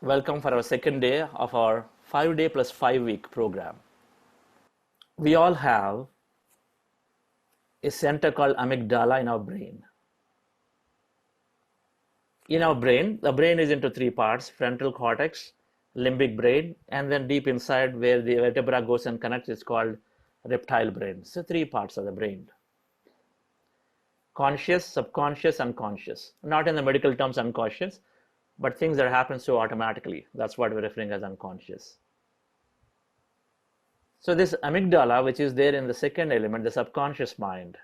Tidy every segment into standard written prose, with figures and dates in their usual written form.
Welcome for our second day of our 5-day plus 5-week program. We all have a center called amygdala in our brain. In our brain, the brain is into three parts: frontal cortex, limbic brain, and then deep inside where the vertebra goes and connects, it's called reptile brain. So three parts of the brain: conscious, subconscious, unconscious. Not in the medical terms unconscious, but things that happen so automatically. That's what we're referring as unconscious. So this amygdala, which is there in the second element, the subconscious mind,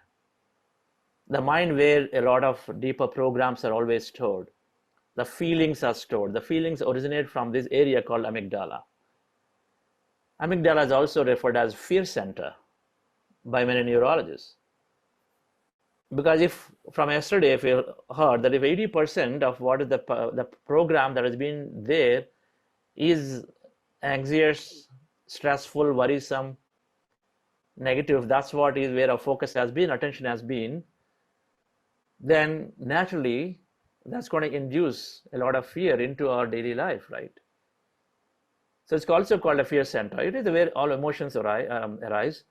the mind where a lot of deeper programs are always stored, the feelings are stored. The feelings originate from this area called amygdala. Amygdala is also referred as fear center by many neurologists. Because if from yesterday, if you heard that if 80% of what is the program that has been there is anxious, stressful, worrisome, negative, that's what is where our focus has been, attention has been, then naturally that's going to induce a lot of fear into our daily life, right? So it's also called a fear center. It is where all emotions arise.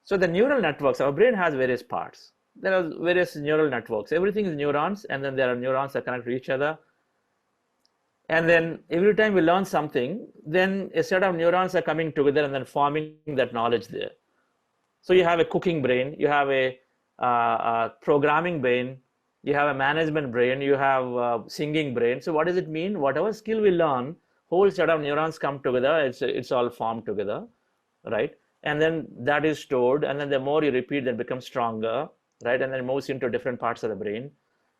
So the neural networks, our brain has various parts. There are various neural networks. Everything is neurons, and then there are neurons that connect to each other. And then every time we learn something, then a set of neurons are coming together and then forming that knowledge there. So you have a cooking brain, you have a programming brain, you have a management brain, you have a singing brain. So what does it mean? Whatever skill we learn, whole set of neurons come together, it's all formed together, right? And then that is stored, and then the more you repeat, that becomes stronger, right? And then it moves into different parts of the brain.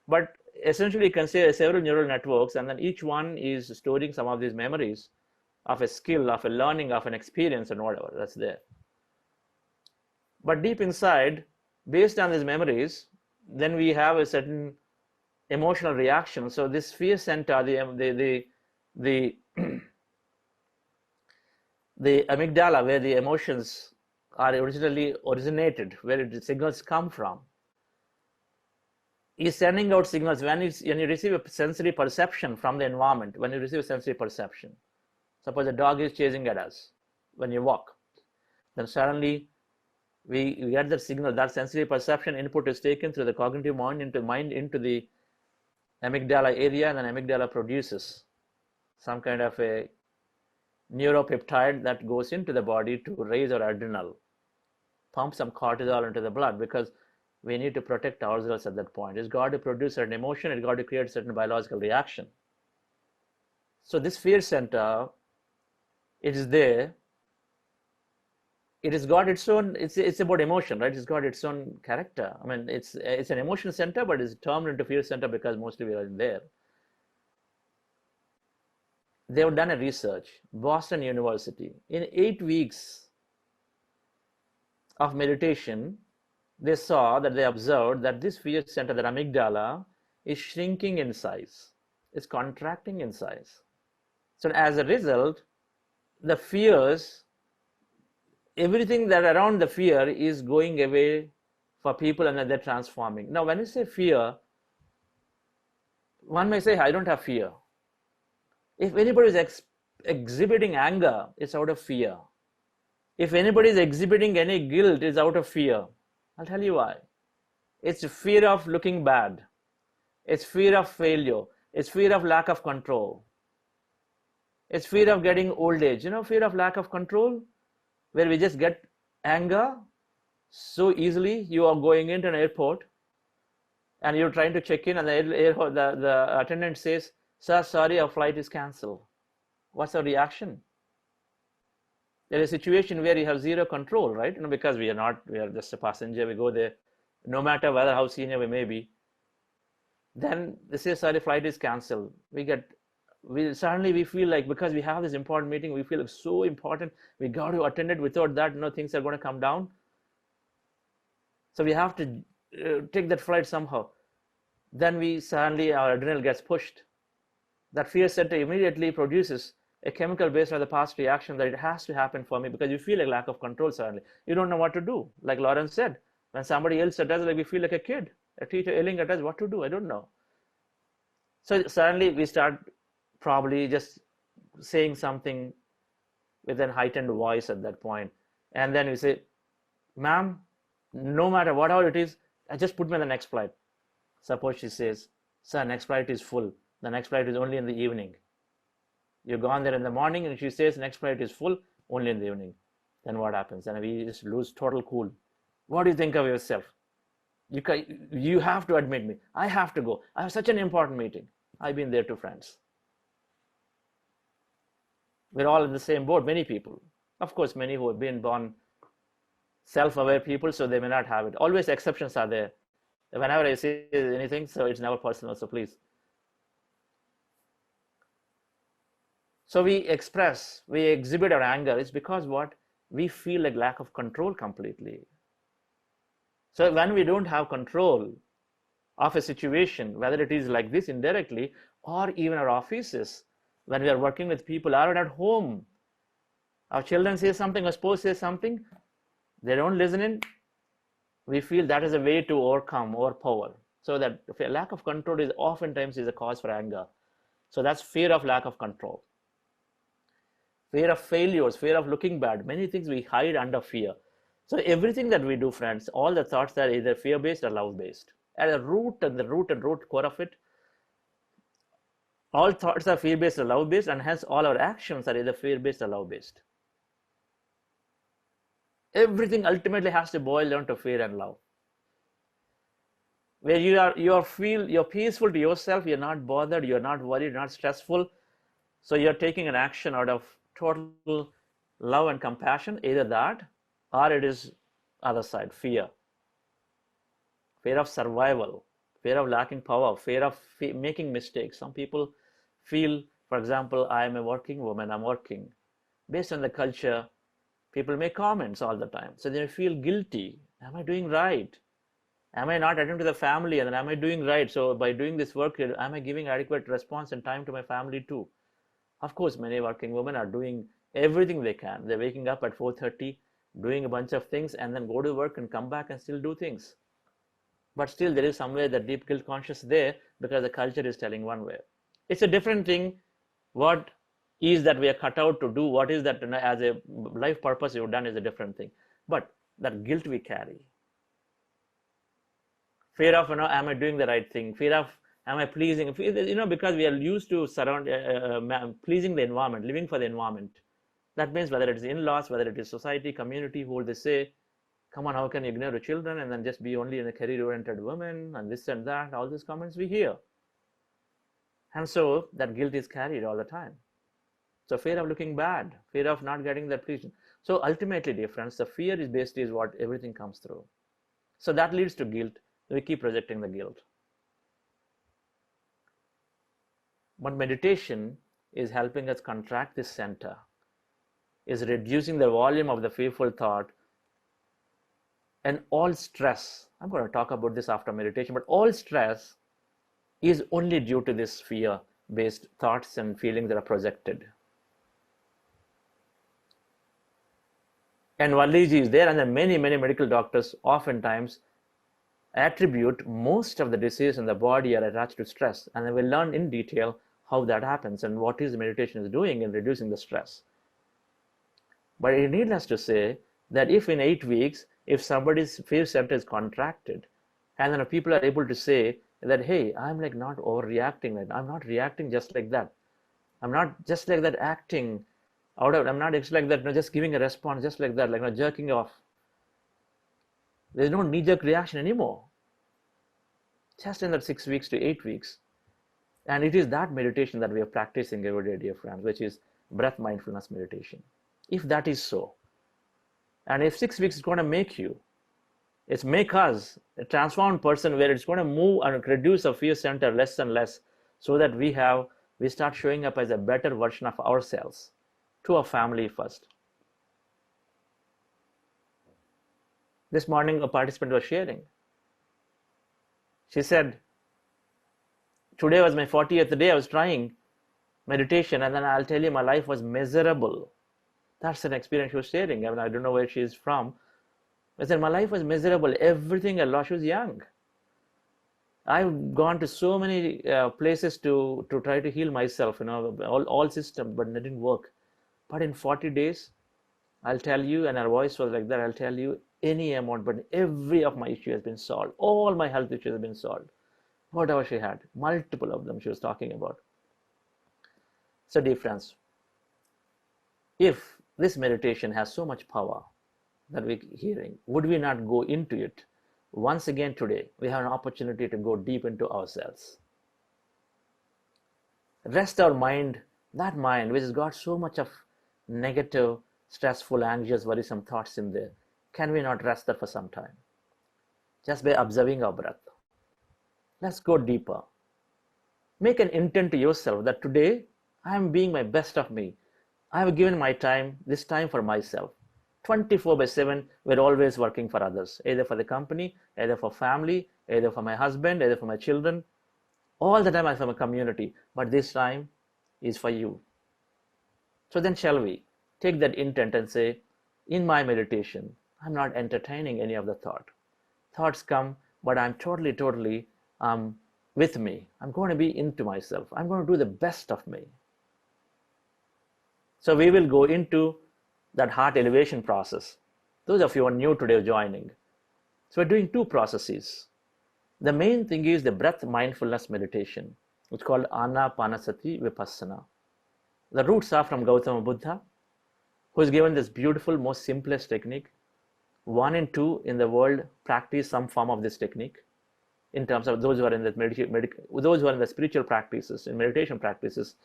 But essentially, you can say several neural networks, and then each one is storing some of these memories of a skill, of a learning, of an experience, and whatever that's there. But deep inside, based on these memories, then we have a certain emotional reaction. So this fear center, the the amygdala, where the emotions are originally originated, where the signals come from, is sending out signals. When you receive a sensory perception from the environment, when you receive a sensory perception, suppose a dog is chasing at us when you walk, then suddenly we get that signal. That sensory perception input is taken through the cognitive mind into the amygdala area, and then amygdala produces some kind of a neuropeptide that goes into the body to raise our adrenal, pump some cortisol into the blood, because we need to protect ourselves at that point. It's got to produce certain emotion, it's got to create certain biological reaction. So this fear center, it is there. It has got its own, it's about emotion, right? It's got its own character. I mean, it's an emotion center, but it's termed into fear center because mostly we are in there. They've done a research, Boston University. In 8 weeks of meditation, they saw that they observed that this fear center, that amygdala, is shrinking in size. It's contracting in size. So as a result, the fears, everything that around the fear is going away for people, and then they're transforming. Now, when you say fear, one may say, I don't have fear. If anybody is exhibiting anger, it's out of fear. If anybody is exhibiting any guilt, it's out of fear. I'll tell you why. It's fear of looking bad. It's fear of failure. It's fear of lack of control. It's fear of getting old age. Fear of lack of control, where we just get anger so easily. You are going into an airport and you're trying to check in, and the attendant says, "Sir, sorry, our flight is cancelled." What's the reaction? There is a situation where you have zero control, right? Because we are just a passenger. We go there, no matter whether how senior we may be. Then they say, "Sorry, flight is cancelled." Suddenly we feel like, because we have this important meeting, we feel it's so important, we got to attend it. Without that, things are going to come down. So we have to take that flight somehow. Then suddenly our adrenaline gets pushed. That fear center immediately produces a chemical based on the past reaction that it has to happen for me, because you feel a lack of control suddenly. You don't know what to do. Like Lawrence said, when somebody yells at us, like we feel like a kid, a teacher yelling at us, what to do? I don't know. So suddenly we start probably just saying something with a heightened voice at that point. And then we say, ma'am, no matter whatever it is, just put me on the next flight. Suppose she says, sir, next flight is full. The next flight is only in the evening. You've gone there in the morning and she says next flight is full, only in the evening. Then what happens? And we just lose total cool. What do you think of yourself? You have to admit me. I have to go. I have such an important meeting. I've been there too, friends. We're all in the same boat, many people. Of course, many who have been born self-aware people, so they may not have it. Always exceptions are there. Whenever I say anything, so it's never personal, so please. So we exhibit our anger. It's because what? We feel like lack of control completely. So when we don't have control of a situation, whether it is like this indirectly or even our offices, when we are working with people, or at home, our children say something, our spouse says something, they don't listen in, we feel that is a way to overpower. So that lack of control is oftentimes a cause for anger. So that's fear of lack of control. Fear of failures, fear of looking bad, many things we hide under fear. So everything that we do, friends, all the thoughts are either fear-based or love-based. At the root core of it, all thoughts are fear-based or love-based, and hence all our actions are either fear-based or love-based. Everything ultimately has to boil down to fear and love. Where you're peaceful to yourself, you're not bothered, you're not worried, you're not stressful. So you're taking an action out of total love and compassion, either that, or it is other side, fear. Fear of survival, fear of lacking power, fear of making mistakes. Some people feel, for example, I am a working woman, I'm working. Based on the culture, people make comments all the time. So they feel guilty. Am I doing right? Am I not attending to the family? And then am I doing right? So by doing this work, am I giving adequate response and time to my family too? Of course, many working women are doing everything they can. They're waking up at 4:30, doing a bunch of things, and then go to work and come back and still do things. But still, there is somewhere that deep guilt conscious there because the culture is telling one way. It's a different thing. What is that we are cut out to do? What is that as a life purpose you've done is a different thing. But that guilt we carry. Fear of, am I doing the right thing? Fear of, am I pleasing? Because we are used to pleasing the environment, living for the environment. That means whether it is in-laws, whether it is society, community, who they say, come on, how can you ignore the children and then just be only in a career-oriented woman and this and that, all these comments we hear. And so that guilt is carried all the time. So fear of looking bad, fear of not getting that pleasing. So ultimately, dear friends, the fear is basically what everything comes through. So that leads to guilt. We keep projecting the guilt. But meditation is helping us contract this center, is reducing the volume of the fearful thought, and all stress. I'm going to talk about this after meditation, but all stress is only due to this fear-based thoughts and feelings that are projected. And Valliji is there, and then many medical doctors oftentimes attribute most of the disease in the body are attached to stress, and then we'll learn in detail how that happens and what is meditation is doing in reducing the stress. But it needless to say that if in 8 weeks, if somebody's fear center is contracted, and then people are able to say that, hey, I'm like not overreacting, I'm not reacting just like that, I'm not just like that acting out of, I'm not just like that, just giving a response just like that, like jerking off. There's no knee-jerk reaction anymore. Just in that 6 weeks to 8 weeks. And it is that meditation that we are practicing every day, dear friends, which is breath mindfulness meditation. If that is so, and if 6 weeks is going to make you, it's make us a transformed person where it's going to move and reduce our fear center less and less so that we start showing up as a better version of ourselves to our family first. This morning, a participant was sharing. She said, today was my 40th day. I was trying meditation, and then I'll tell you, my life was miserable. That's an experience she was sharing. I don't know where she is from. I said, my life was miserable. Everything I lost. She was young. I've gone to so many places to try to heal myself, all systems, but it didn't work. But in 40 days, I'll tell you, and her voice was like that, I'll tell you any amount, but every of my issue has been solved. All my health issues have been solved. Whatever she had, multiple of them she was talking about. So, dear friends, if this meditation has so much power that we're hearing, would we not go into it? Once again today, we have an opportunity to go deep into ourselves. Rest our mind, that mind which has got so much of negative, stressful, anxious, worrisome thoughts in there. Can we not rest that for some time? Just by observing our breath. Let's go deeper. Make an intent to yourself that today I am being my best of me. I have given my time, this time for myself. 24/7, we're always working for others, either for the company, either for family, either for my husband, either for my children. All the time I'm for my community, but this time is for you. So then shall we take that intent and say, in my meditation, I'm not entertaining any of the thought. Thoughts come, but I'm totally with me. I'm going to be into myself. I'm going to do the best of me. So we will go into that heart elevation process. Those of you who are new today joining. So we're doing two processes. The main thing is the breath mindfulness meditation. It's called Anapanasati Vipassana. The roots are from Gautama Buddha, who has given this beautiful, most simplest technique. 1 and 2 in the world practice some form of this technique. In terms of those who are in those who are in the spiritual practices, in meditation practices,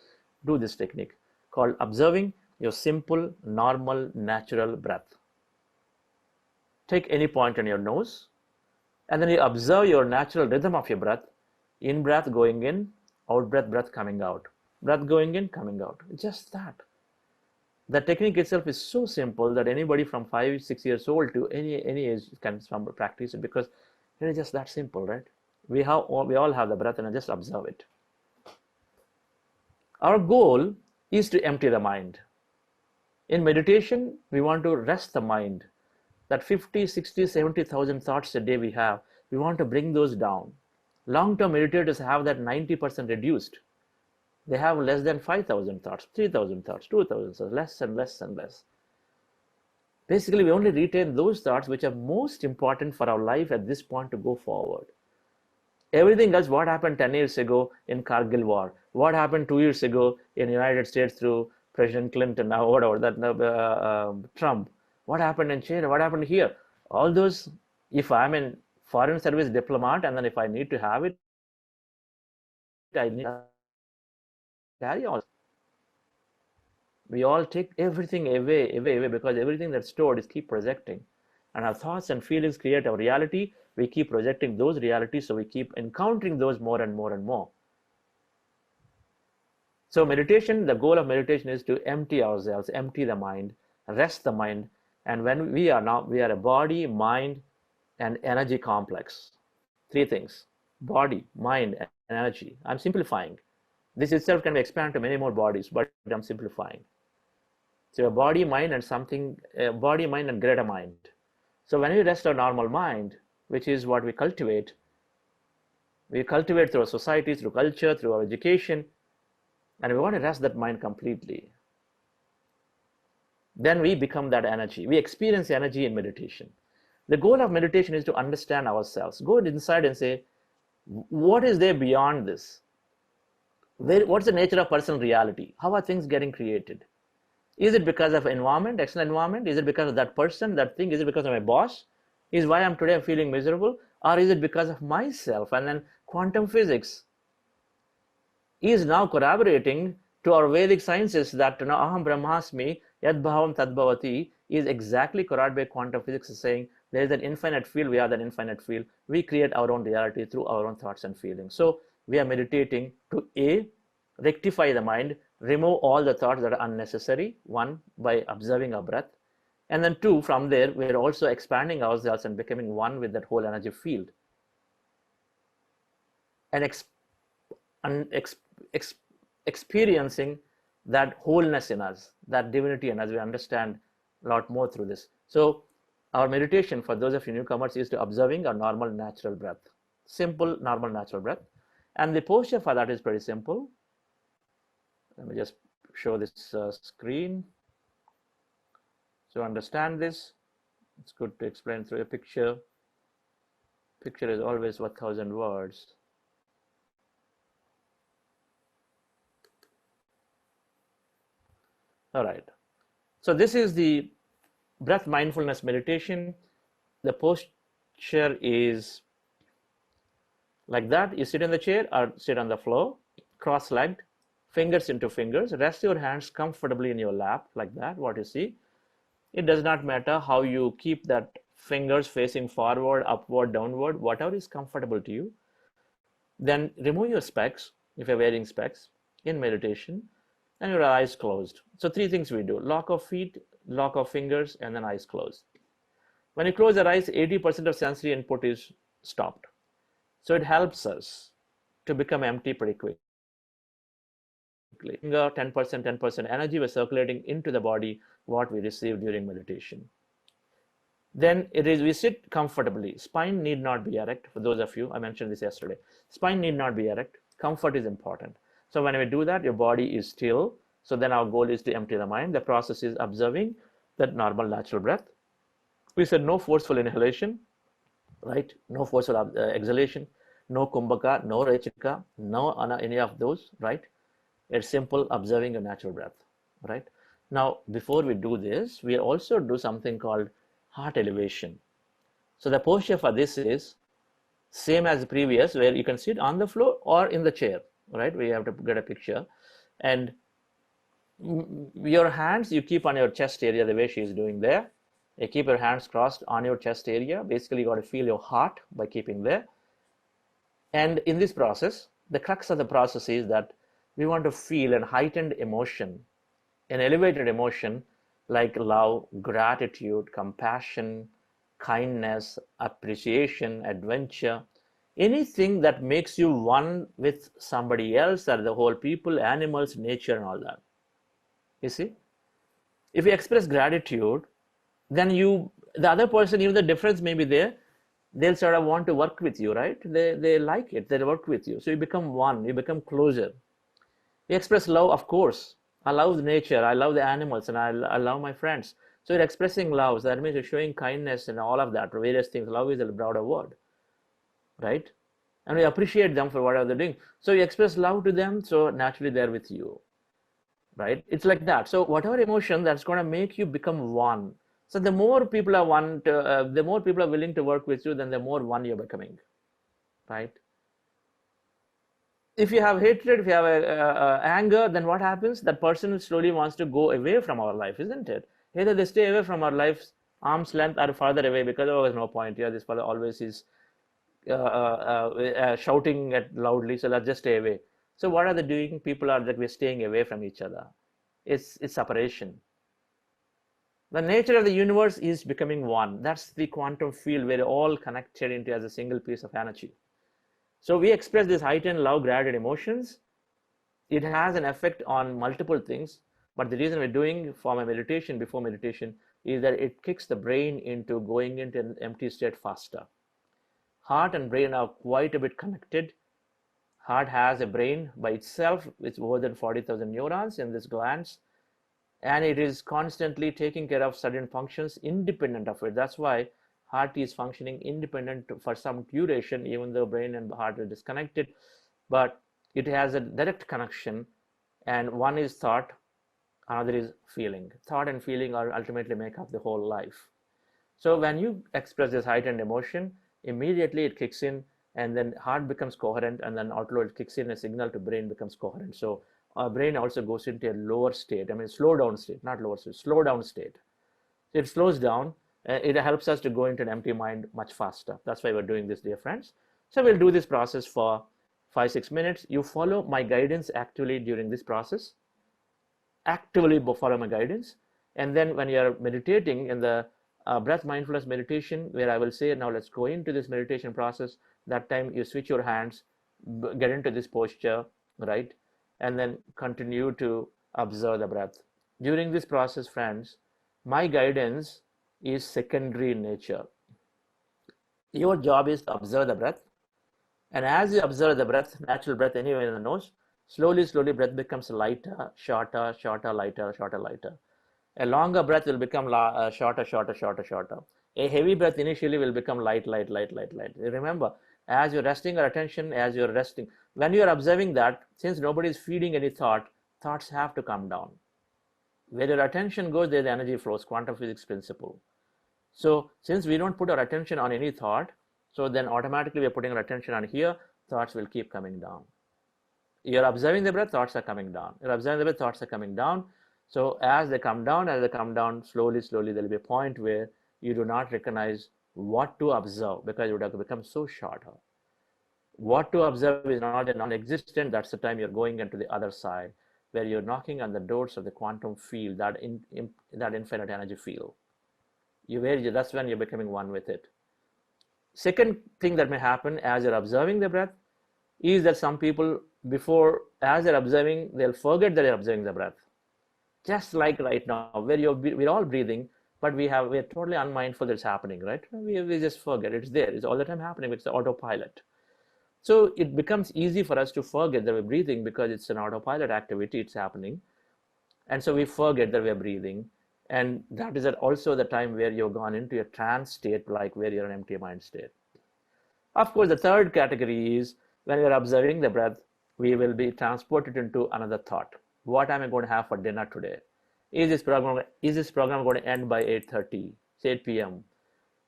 do this technique called observing your simple, normal, natural breath. Take any point on your nose, and then you observe your natural rhythm of your breath. In breath going in, out breath coming out. Breath going in, coming out. Just that. The technique itself is so simple that anybody from 5-6 years old to any age can practice it, because it is just that simple, right? We all have the breath, and just observe it. Our goal is to empty the mind. In meditation, we want to rest the mind. That 50, 60, 70,000 thoughts a day we have, we want to bring those down. Long-term meditators have that 90% reduced. They have less than 5,000 thoughts, 3,000 thoughts, 2,000 thoughts, less and less and less. Basically, we only retain those thoughts which are most important for our life at this point to go forward. Everything else, what happened 10 years ago in Kargil war, what happened 2 years ago in the United States through President Clinton, now whatever, Trump, what happened in China, what happened here, all those, if I'm a foreign service diplomat, and then if I need to have it, I need to carry on. We all take everything away, because everything that's stored is keep projecting. And our thoughts and feelings create our reality. We keep projecting those realities, so we keep encountering those more and more and more. So meditation, the goal of meditation is to empty ourselves, empty the mind, rest the mind. And when we are a body, mind, and energy complex. 3 things: body, mind, and energy. I'm simplifying. This itself can be expanded to many more bodies, but I'm simplifying. So a body, mind, and body, mind, and greater mind. So when we rest our normal mind, which is what we cultivate through our society, through culture, through our education, and we want to rest that mind completely. Then we become that energy. We experience energy in meditation. The goal of meditation is to understand ourselves. Go inside and say, what is there beyond this? What's the nature of personal reality? How are things getting created? Is it because of environment, external environment? Is it because of that person, that thing? Is it because of my boss? Is why I'm today feeling miserable? Or is it because of myself? And then quantum physics is now corroborating to our Vedic sciences that aham brahmasmi yad bhavam tad bhavati is exactly corroborated by quantum physics, saying there is an infinite field, we are that infinite field. We create our own reality through our own thoughts and feelings. So we are meditating to rectify the mind, remove all the thoughts that are unnecessary, 1, by observing our breath. And then 2, from there, we're also expanding ourselves and becoming one with that whole energy field. And experiencing that wholeness in us, that divinity in us. We understand a lot more through this. So our meditation, for those of you newcomers, is to observing our normal natural breath. simple, normal, natural breath. And the posture for that is pretty simple. Let me just show this screen. To understand this, it's good to explain through a picture. Picture is always worth 1,000 words. All right. So this is the breath mindfulness meditation. The posture is like that. You sit in the chair or sit on the floor, cross-legged, fingers into fingers. Rest your hands comfortably in your lap, like that, what you see. It does not matter how you keep that fingers facing forward, upward, downward, whatever is comfortable to you. Then remove your specs, if you're wearing specs, in meditation, and your eyes closed. So 3 things we do: lock of feet, lock of fingers, and then eyes closed. When you close your eyes, 80% of sensory input is stopped. So it helps us to become empty pretty quickly. 10% energy was circulating into the body, what we receive during meditation. Then we sit comfortably. Spine need not be erect. For those of you, I mentioned this yesterday. Spine need not be erect. Comfort is important. So when we do that, your body is still. So then our goal is to empty the mind. The process is observing that normal, natural breath. We said no forceful inhalation, right? No forceful exhalation, no kumbhaka, no rechika, no any of those, right? It's simple observing a natural breath, right? Now, before we do this, we also do something called heart elevation. So the posture for this is same as the previous, where you can sit on the floor or in the chair, right? We have to get a picture. And your hands, you keep on your chest area the way she is doing there. You keep your hands crossed on your chest area. Basically, you got to feel your heart by keeping there. And in this process, the crux of the process is that we want to feel a heightened emotion, an elevated emotion like love, gratitude, compassion, kindness, appreciation, adventure, anything that makes you one with somebody else or the whole people, animals, nature, and all that. You see, if you express gratitude, then the other person, even the difference may be there, they'll sort of want to work with you, right? They like it, they work with you. So you become one, you become closer. You express love, of course. I love nature, I love the animals, and I love my friends. So you're expressing love. So that means you're showing kindness and all of that, various things. Love is a broader word, right? And we appreciate them for whatever they're doing. So you express love to them, so naturally they're with you, right? It's like that. So whatever emotion that's going to make you become one. So the more people are the more people are willing to work with you, then the more one you're becoming, right? If you have hatred, if you have anger, then what happens? That person slowly wants to go away from our life, isn't it? Either they stay away from our lives, arm's length, or farther away, because oh, there's no point here. This fellow always is shouting at loudly, so let's just stay away. So what are they doing? People are like, we're staying away from each other. It's separation. The nature of the universe is becoming one. That's the quantum field where we're all connected into as a single piece of energy. So we express this heightened love, gratitude emotions. It has an effect on multiple things, but the reason we're doing for meditation, before meditation, is that it kicks the brain into going into an empty state faster. Heart and brain are quite a bit connected. Heart has a brain by itself with more than 40,000 neurons in this glands, and it is constantly taking care of certain functions independent of it. That's why heart is functioning independent for some duration, even though brain and heart are disconnected, but it has a direct connection, and one is thought, another is feeling. Thought and feeling are ultimately make up the whole life. So when you express this heightened emotion, immediately it kicks in, and then heart becomes coherent, and then outload it kicks in, a signal to brain becomes coherent. So our brain also goes into a lower state, slow down state, not lower state, slow down state. So it slows down. It helps us to go into an empty mind much faster. That's why we're doing this, dear friends. So we'll do this process for 5-6 minutes. You follow my guidance actively during this process. Actively follow my guidance. And then when you're meditating in the breath mindfulness meditation, where I will say, now let's go into this meditation process, that time you switch your hands, get into this posture, right? And then continue to observe the breath. During this process, friends, my guidance is secondary in nature. Your job is to observe the breath, And as you observe the breath, natural breath anywhere in the nose, slowly, slowly breath becomes lighter, shorter, shorter, lighter, shorter, lighter. A longer breath will become shorter, shorter, shorter, shorter. A heavy breath initially will become light, light, light, light, light. Remember, as you're resting your attention, as you're resting, when you're observing that, since nobody is feeding any thought, thoughts have to come down. Where your attention goes, there the energy flows, quantum physics principle. So since we don't put our attention on any thought, so then automatically we're putting our attention on here, thoughts will keep coming down. You're observing the breath, thoughts are coming down. You're observing the breath, thoughts are coming down. So as they come down, slowly, slowly, there'll be a point where you do not recognize what to observe because it would have become so shorter. What to observe is not a non-existent. That's the time you're going into the other side, where you're knocking on the doors of the quantum field, that infinite energy field. That's when you're becoming one with it. Second thing that may happen as you're observing the breath is that some people, as they're observing, they'll forget that they're observing the breath. Just like right now, where we're all breathing, but we're totally unmindful that it's happening, right? We just forget it's there. It's all the time happening. It's the autopilot. So it becomes easy for us to forget that we're breathing because it's an autopilot activity. It's happening, and so we forget that we're breathing. And that is also the time where you've gone into a trance state, like where you're an empty mind state. Of course, the third category is when we're observing the breath, we will be transported into another thought. What am I going to have for dinner today? Is this program going to end by 8:30, 8 p.m.,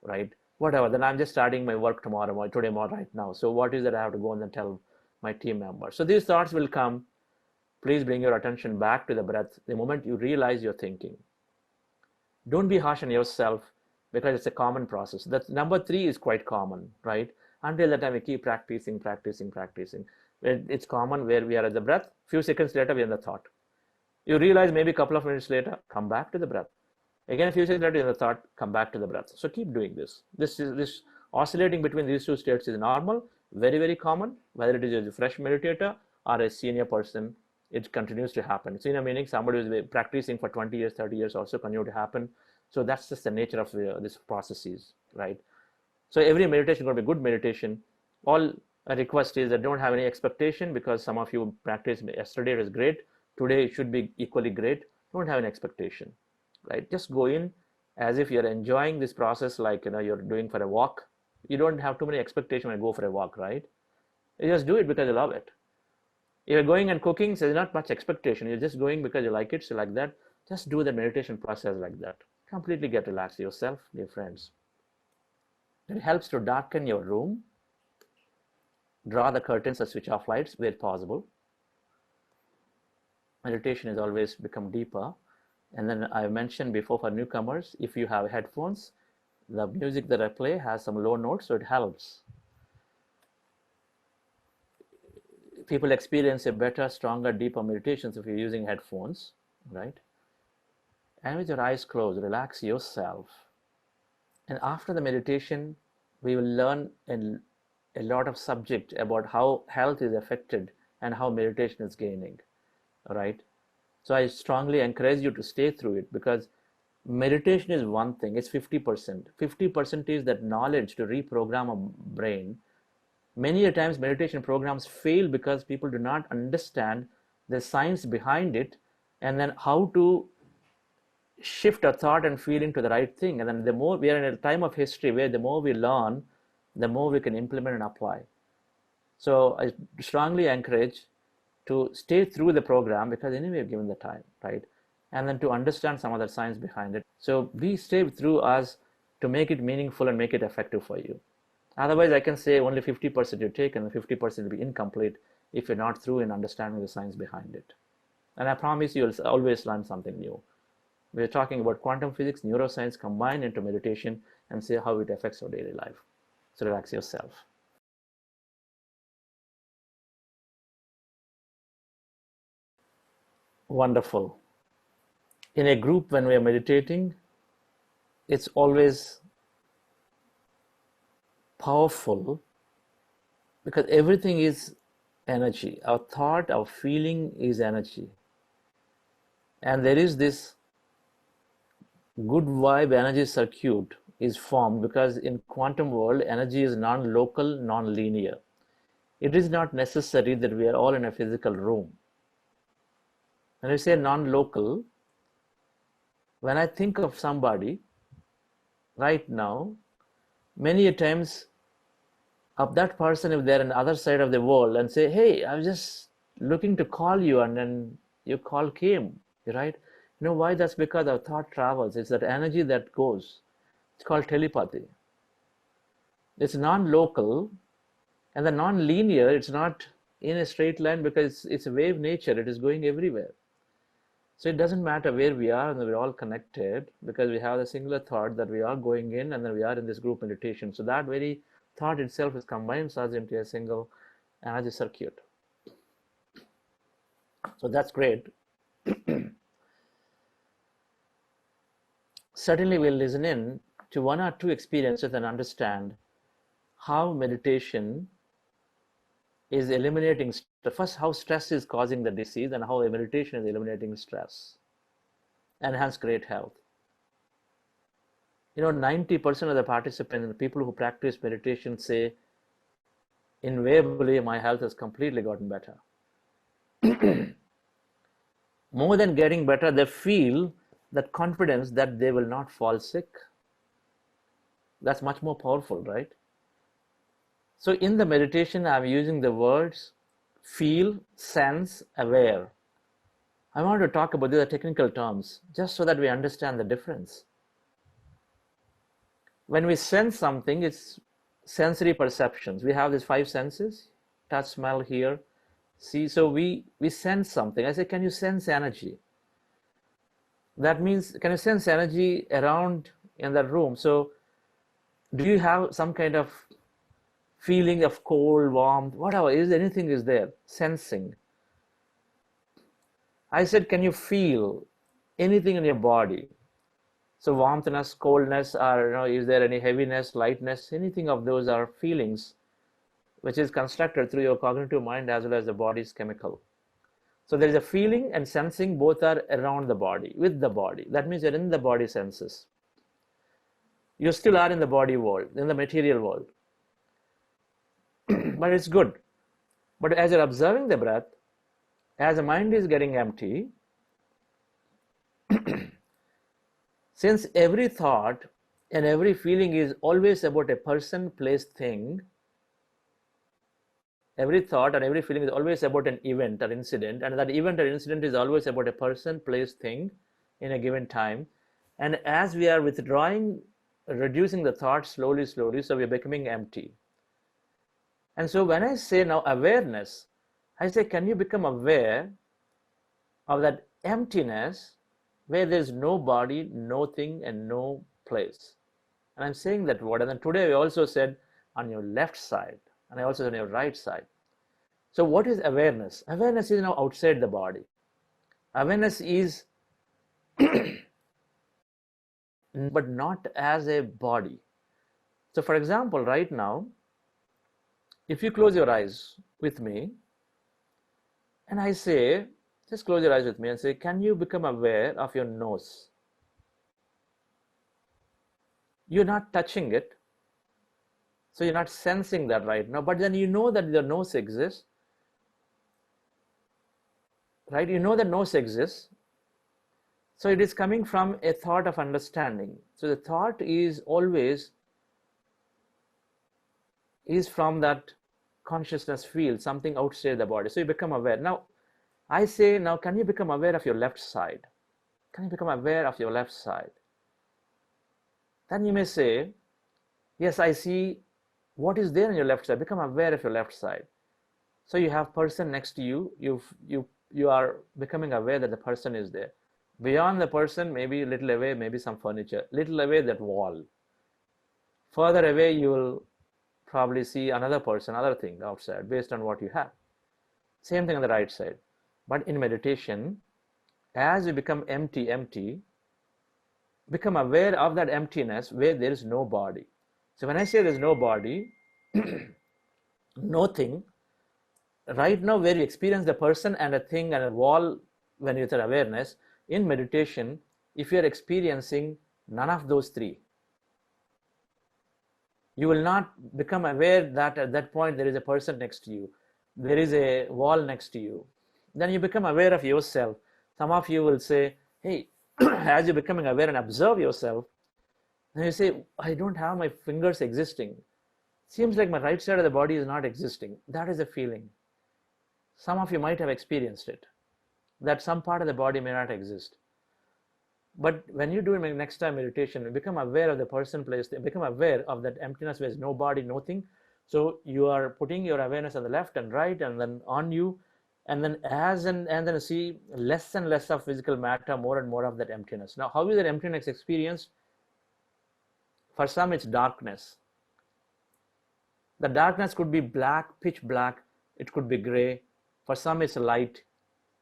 right? Whatever. Then I'm just starting my work today, right now. So what is that I have to go and then tell my team members? So these thoughts will come. Please bring your attention back to the breath the moment you realize you're thinking. Don't be harsh on yourself because it's a common process. That number 3 is quite common, right? Until that time, we keep practicing, practicing, practicing. It's common where we are at the breath. Few seconds later, we're in the thought. You realize maybe a couple of minutes later, come back to the breath. Again, a few seconds later, you're in the thought, come back to the breath. So keep doing this. This oscillating between these two states is normal, very, very common. Whether it is a fresh meditator or a senior person, it continues to happen. Senior meaning somebody who's been practicing for 20 years, 30 years also continue to happen. So that's just the nature of this processes, right? So every meditation is going to be good meditation. All a request is that don't have any expectation because some of you practiced yesterday, it was great. Today it should be equally great. Don't have an expectation, right? Just go in as if you're enjoying this process, like you're doing for a walk. You don't have too many expectations when you go for a walk, right? You just do it because you love it. If you're going and cooking, so there's not much expectation. You're just going because you like it. So like that, just do the meditation process like that. Completely get relaxed yourself, dear friends. It helps to darken your room, draw the curtains or switch off lights where possible. Meditation has always become deeper. And then I mentioned before for newcomers, if you have headphones, the music that I play has some low notes, so it helps. People experience a better, stronger, deeper meditations if you're using headphones, right? And with your eyes closed, relax yourself. And after the meditation, we will learn a lot of subject about how health is affected and how meditation is gaining, right? So I strongly encourage you to stay through it because meditation is one thing, it's 50%. 50% is that knowledge to reprogram a brain. Many a times meditation programs fail because people do not understand the science behind it and then how to shift a thought and feeling to the right thing. And then the more we are in a time of history where the more we learn, the more we can implement and apply. So I strongly encourage to stay through the program because anyway you've given the time, right? And then to understand some of the science behind it. So we stay through us to make it meaningful and make it effective for you. Otherwise, I can say only 50% you take and 50% will be incomplete if you're not through in understanding the science behind it. And I promise you'll always learn something new. We're talking about quantum physics, neuroscience combined into meditation and see how it affects our daily life. So relax yourself. Wonderful. In a group, when we are meditating, it's always powerful because everything is energy. Our thought, our feeling is energy. And there is this good vibe energy circuit is formed because in quantum world, energy is non-local, non-linear. It is not necessary that we are all in a physical room. When I say non-local, when I think of somebody right now, many a times of that person, if they're on the other side of the world, and say, hey, I was just looking to call you, and then your call came, right? You know why? That's because our thought travels. It's that energy that goes. It's called telepathy. It's non-local, and the non-linear, it's not in a straight line because it's a wave nature. It is going everywhere. So it doesn't matter where we are, and we're all connected because we have the singular thought that we are going in, and then we are in this group meditation. So that very thought itself is combines us into a single energy circuit. So that's great. Certainly we'll listen in to one or two experiences and understand how meditation is eliminating first how stress is causing the disease, and how meditation is eliminating stress and hence great health. 90% of the participants, the people who practice meditation, say invariably my health has completely gotten better. More than getting better, they feel that confidence that they will not fall sick. That's much more powerful, right? So in the meditation, I'm using the words feel, sense, aware. I want to talk about these technical terms just so that we understand the difference. When we sense something, it's sensory perceptions. We have these 5 senses: touch, smell, hear, see. So we sense something. I say, can you sense energy? That means, can you sense energy around in that room? So do you have some kind of feeling of cold, warmth, whatever, anything is there, sensing. I said, can you feel anything in your body? So warmthness, coldness, or is there any heaviness, lightness? Anything of those are feelings which is constructed through your cognitive mind as well as the body's chemical. So there is a feeling and sensing, both are around the body, with the body. That means you're in the body senses. You still are in the body world, in the material world. But it's good. But as you're observing the breath, as the mind is getting empty, since every thought and every feeling is always about a person, place, thing, every thought and every feeling is always about an event or incident, and that event or incident is always about a person, place, thing in a given time. And as we are withdrawing, reducing the thought slowly, so we are becoming empty. And so when I say now awareness, I say, can you become aware of that emptiness where there's no body, no thing, and no place? And I'm saying that word. And then today we also said on your left side, and I also said on your right side. So what is awareness? Awareness is now outside the body. Awareness is, but not as a body. So for example, right now, if you close your eyes with me, and I say, just close your eyes with me and say, can you become aware of your nose? You're not touching it, so you're not sensing that right now, but then you know that your nose exists, right? You know that nose exists, so it is coming from a thought of understanding. So the thought is always from that consciousness field, something outside the body. So you become aware. Now, I say, now can you become aware of your left side? Can you become aware of your left side? Then you may say, yes, I see what is there on your left side. Become aware of your left side. So you have person next to you. You are becoming aware that the person is there. Beyond the person, maybe a little away, maybe some furniture. Little away, that wall. Further away, you will probably see another person, other thing outside based on what you have. Same thing on the right side. But in meditation, as you become empty, become aware of that emptiness where there is no body. So when I say there's no body, no thing, right now where you experience the person and a thing and a wall, when you have awareness, in meditation, if you're experiencing none of those three, You will not become aware that at that point there is a person next to you, there is a wall next to you. Then you become aware of yourself. Some of you will say, hey, as you're becoming aware and observe yourself, then you say, I don't have my fingers existing. Seems like my right side of the body is not existing. That is a feeling. Some of you might have experienced it, that some part of the body may not exist. But when you do it next time meditation, you become aware of the person, place, become aware of that emptiness where there's no body, nothing. So you are putting your awareness on the left and right and then on you, and then and then see less and less of physical matter, more and more of that emptiness. Now, how is that emptiness experienced? For some, it's darkness. The darkness could be black, pitch black. It could be gray. For some, it's light.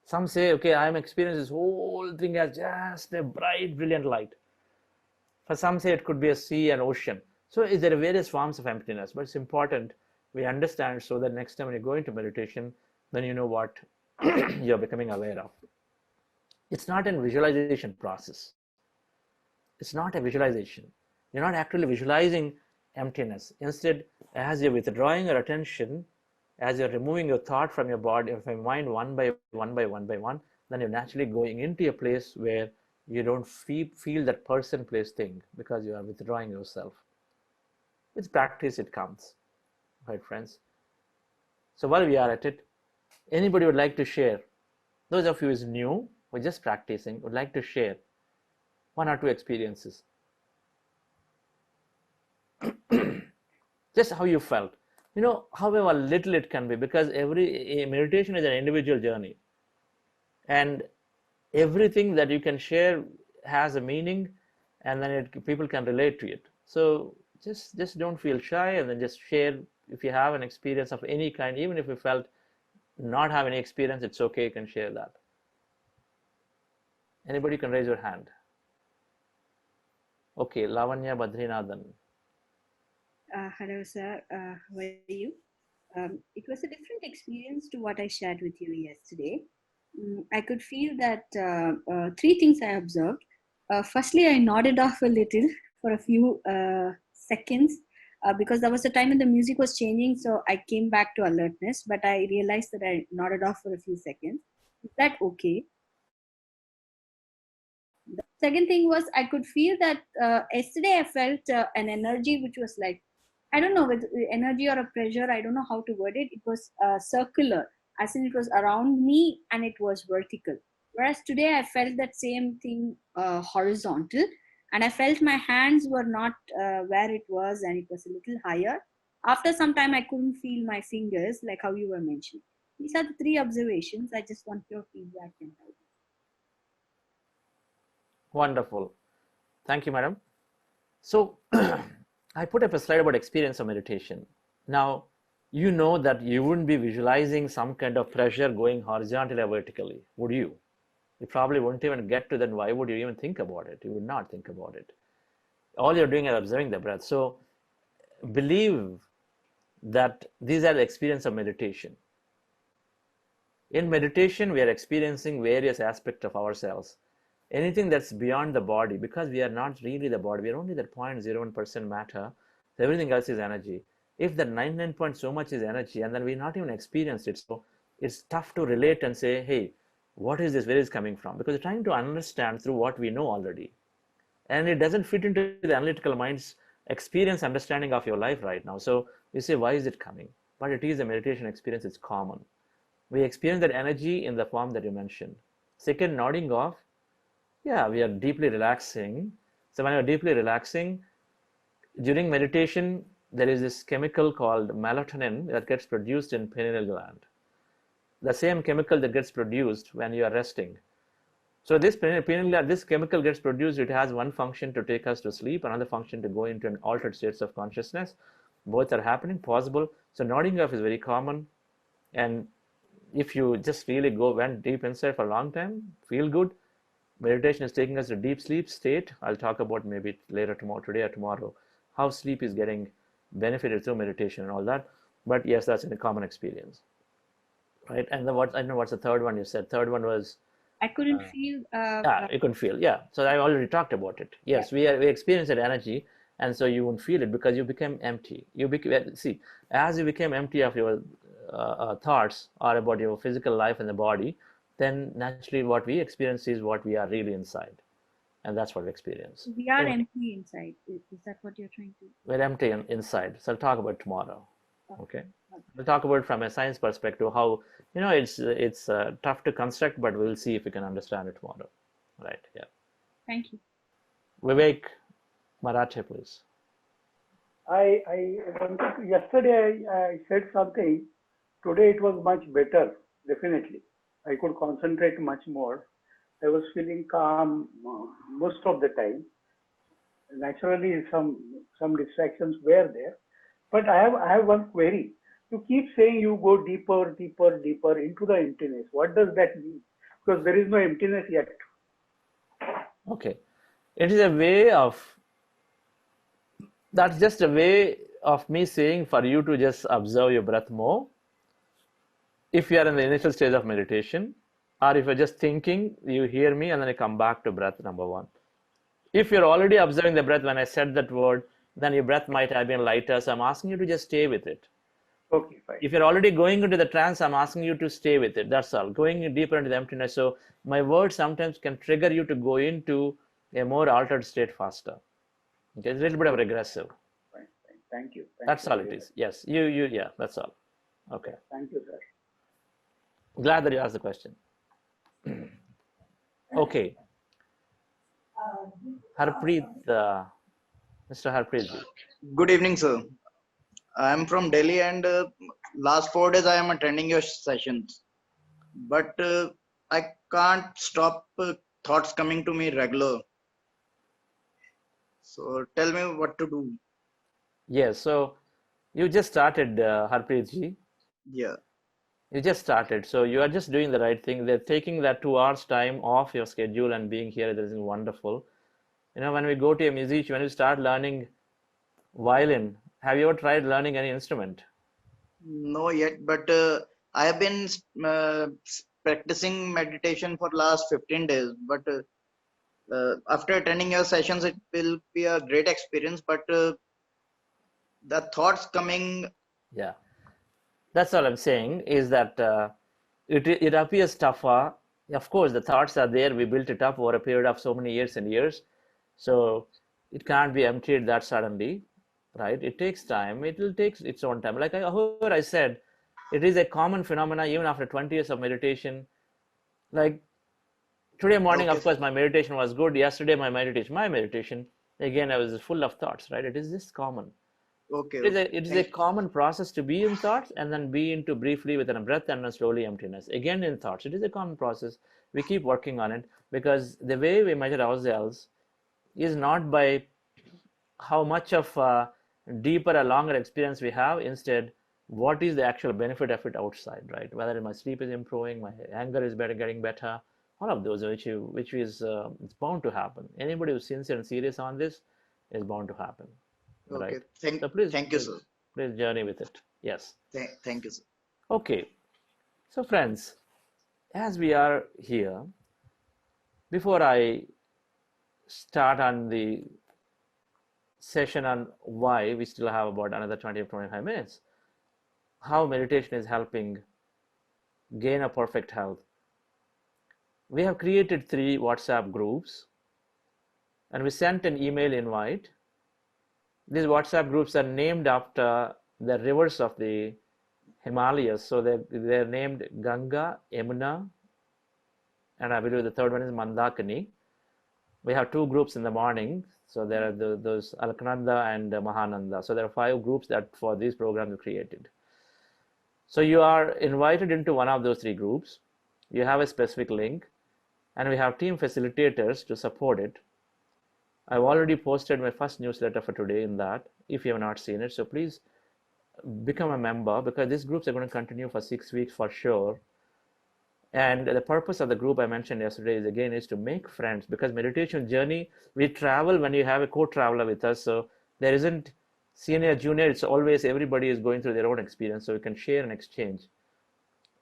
Some say, okay, I'm experiencing this whole thing as just a bright, brilliant light. For some say it could be a sea and ocean. So there are various forms of emptiness, but it's important we understand so that next time when you go into meditation, then you know what you're becoming aware of. It's not a visualization process. It's not a visualization. You're not actually visualizing emptiness. Instead, as you're withdrawing your attention, as you're removing your thought from your body, from your mind one by one, then you're naturally going into a place where you don't feel that person, place, thing, because you are withdrawing yourself. With practice, it comes, right, friends? So while we are at it, anybody would like to share? Those of you who is new, who are just practicing, would like to share one or two experiences. Just how you felt. You know, however little it can be, because every meditation is an individual journey, and everything that you can share has a meaning, and then people can relate to it. So just don't feel shy, and then just share. If you have an experience of any kind, even if you felt not have any experience, it's okay, you can share that. Anybody can raise your hand. Okay, Lavanya Badrinathan. Hello, sir. How are you? It was a different experience to what I shared with you yesterday. I could feel that three things I observed. Firstly, I nodded off a little for a few seconds because there was a time when the music was changing, so I came back to alertness, but I realized that I nodded off for a few seconds. Is that okay? The second thing was I could feel that yesterday I felt an energy which was like, I don't know, with energy or a pressure, I don't know how to word it. It was circular, as in it was around me and it was vertical. Whereas today I felt that same thing horizontal, and I felt my hands were not where it was and it was a little higher. After some time, I couldn't feel my fingers, like how you were mentioning. These are the three observations. I just want your feedback and help. Wonderful. Thank you, madam. So I put up a slide about experience of meditation. Now, you know that you wouldn't be visualizing some kind of pressure going horizontally or vertically, would you? You probably wouldn't even get to that. Why would you even think about it? You would not think about it. All you're doing is observing the breath. So believe that these are the experience of meditation. In meditation, we are experiencing various aspects of ourselves. Anything that's beyond the body, because we are not really the body, we are only that 0.01% matter, so everything else is energy. If the 99 point so much is energy, and then we not even experienced it, so it's tough to relate and say, hey, what is this, where is it coming from? Because you're trying to understand through what we know already. And it doesn't fit into the analytical mind's experience understanding of your life right now. So you say, why is it coming? But it is a meditation experience, it's common. We experience that energy in the form that you mentioned. Second, nodding off. Yeah, we are deeply relaxing. So when you're deeply relaxing, during meditation, there is this chemical called melatonin that gets produced in pineal gland. The same chemical that gets produced when you are resting. So this pineal gland, this chemical gets produced. It has one function to take us to sleep, another function to go into an altered states of consciousness. Both are happening, possible. So nodding off is very common. And if you just really went deep inside for a long time, feel good. Meditation is taking us to deep sleep state. I'll talk about maybe later today or tomorrow, how sleep is getting benefited through meditation and all that. But yes, that's a common experience, right? And I don't know what's the third one you said. Third one was I couldn't feel. you couldn't feel. Yeah, so I already talked about it. Yes, Yeah. we experience that energy, and so you won't feel it because you became empty. See, as you became empty of your thoughts or about your physical life and the body, then naturally what we experience is what we are really inside, and that's what we experience. We are empty inside. Is that what you're trying to? We're empty inside. So I'll talk about tomorrow. Okay. Okay. We'll talk about from a science perspective how it's tough to construct, but we'll see if we can understand it tomorrow. Right? Yeah. Thank you. Vivek Marathe, please. I wanted to, yesterday I said something. Today it was much better, definitely. I could concentrate much more. I was feeling calm most of the time. Naturally, some distractions were there, but I have one query. You keep saying you go deeper, deeper, deeper into the emptiness. What does that mean? Because there is no emptiness yet. Okay. It is a way of, that's just a way of me saying for you to just observe your breath more. If you are in the initial stage of meditation, or if you're just thinking, you hear me and then you come back to breath, number one. If you're already observing the breath when I said that word, then your breath might have been lighter. So I'm asking you to just stay with it. Okay, fine. If you're already going into the trance, I'm asking you to stay with it. That's all. Going deeper into the emptiness. So my words sometimes can trigger you to go into a more altered state faster. Okay, it's a little bit of regressive. Fine, fine. Thank you. That's all it is. Yes, yeah, that's all. Okay. Thank you, sir. Glad that you asked the question. Okay. Harpreet, Mr. Harpreet ji. Good evening, sir. I am from Delhi, and last 4 days I am attending your sessions, but I can't stop thoughts coming to me regular. So tell me what to do. Yes, so you just started, Harpreet ji. Yeah. You just started, so you are just doing the right thing. They're taking that 2 hours time off your schedule and being here. That is wonderful. When we go to a musician, when you start learning violin, have you ever tried learning any instrument? No yet, but I have been practicing meditation for last 15 days. But after attending your sessions, it will be a great experience. But the thoughts coming. Yeah, that's all I'm saying is that it appears tougher. Of course, the thoughts are there. We built it up over a period of so many years and years. So it can't be emptied that suddenly, right? It takes time. It will take its own time. Like I said, it is a common phenomenon even after 20 years of meditation. Like today morning, Okay, of course, my meditation was good. Yesterday, my meditation, again, I was full of thoughts, right? It is this common. okay, It is a common process to be in thoughts and then be into briefly within a breath and then slowly emptiness. Again in thoughts. It is a common process. We keep working on it because the way we measure ourselves is not by how much of a deeper or longer experience we have. Instead, what is the actual benefit of it outside, right? Whether my sleep is improving, my anger is getting better, all of those, which is it's bound to happen. Anybody who's sincere and serious on this is bound to happen. okay. Right. So please, Thank you, sir. please journey with it. Yes. Thank you, sir. Okay. So friends, as we are here, before I start on the session on why, we still have about another 20 or 25 minutes, how meditation is helping gain a perfect health. We have created 3 WhatsApp groups and we sent an email invite. These WhatsApp groups are named after the rivers of the Himalayas. So they're named Ganga, Yamuna, and I believe the third one is Mandakini. We have 2 groups in the morning. So there are those Alaknanda and Mahananda. So there are 5 groups that for these programs we created. So you are invited into one of those 3 groups. You have a specific link and we have team facilitators to support it. I've already posted my first newsletter for today in that, if you have not seen it. So please become a member because these groups are going to continue for 6 weeks for sure. And the purpose of the group I mentioned yesterday is to make friends, because meditation journey, we travel when you have a co-traveler with us. So there isn't senior, junior, it's always everybody is going through their own experience. So we can share and exchange.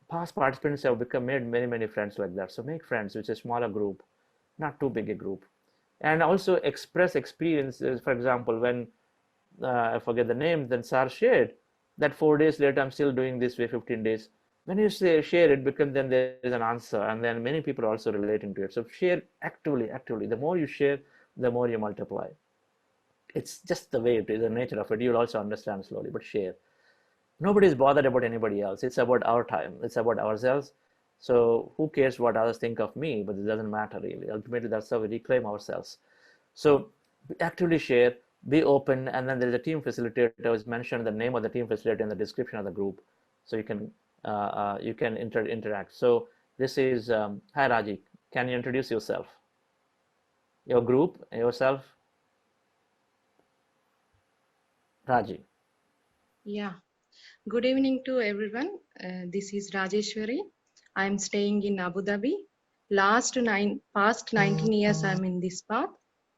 Past participants have made many, many friends like that. So make friends, which is a smaller group, not too big a group. and also express experiences. For example, when I forget the name, then Sar shared that 4 days later, I'm still doing this way 15 days. When you say share it, because then there is an answer, and then many people are also relating to it. So share actively. The more you share, the more you multiply. It's just the way it is, the nature of it. You'll also understand slowly, but share. Nobody is bothered about anybody else. It's about our time. It's about ourselves. So who cares what others think of me? But it doesn't matter really. Ultimately, that's how we reclaim ourselves. So actively share, be open, and then there's a team facilitator. As mentioned the name of the team facilitator in the description of the group, so you can interact. So this is hi Raji. Can you introduce yourself, your group, yourself? Raji. Yeah. Good evening to everyone. This is Rajeshwari. I'm staying in Abu Dhabi. Past 19 years, I'm in this path.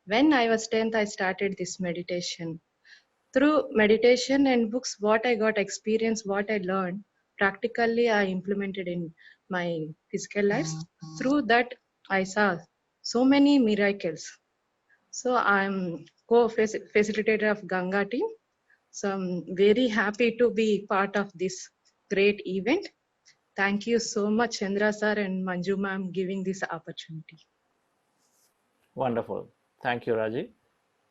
When I was 10th, I started this meditation. Through meditation and books, what I got experience, what I learned, practically I implemented in my physical lives. Through that, I saw so many miracles. So I'm co-facilitator of Ganga team. So I'm very happy to be part of this great event. Thank you so much, Chandra sir and Manju ma'am, giving this opportunity. Wonderful. Thank you, Raji,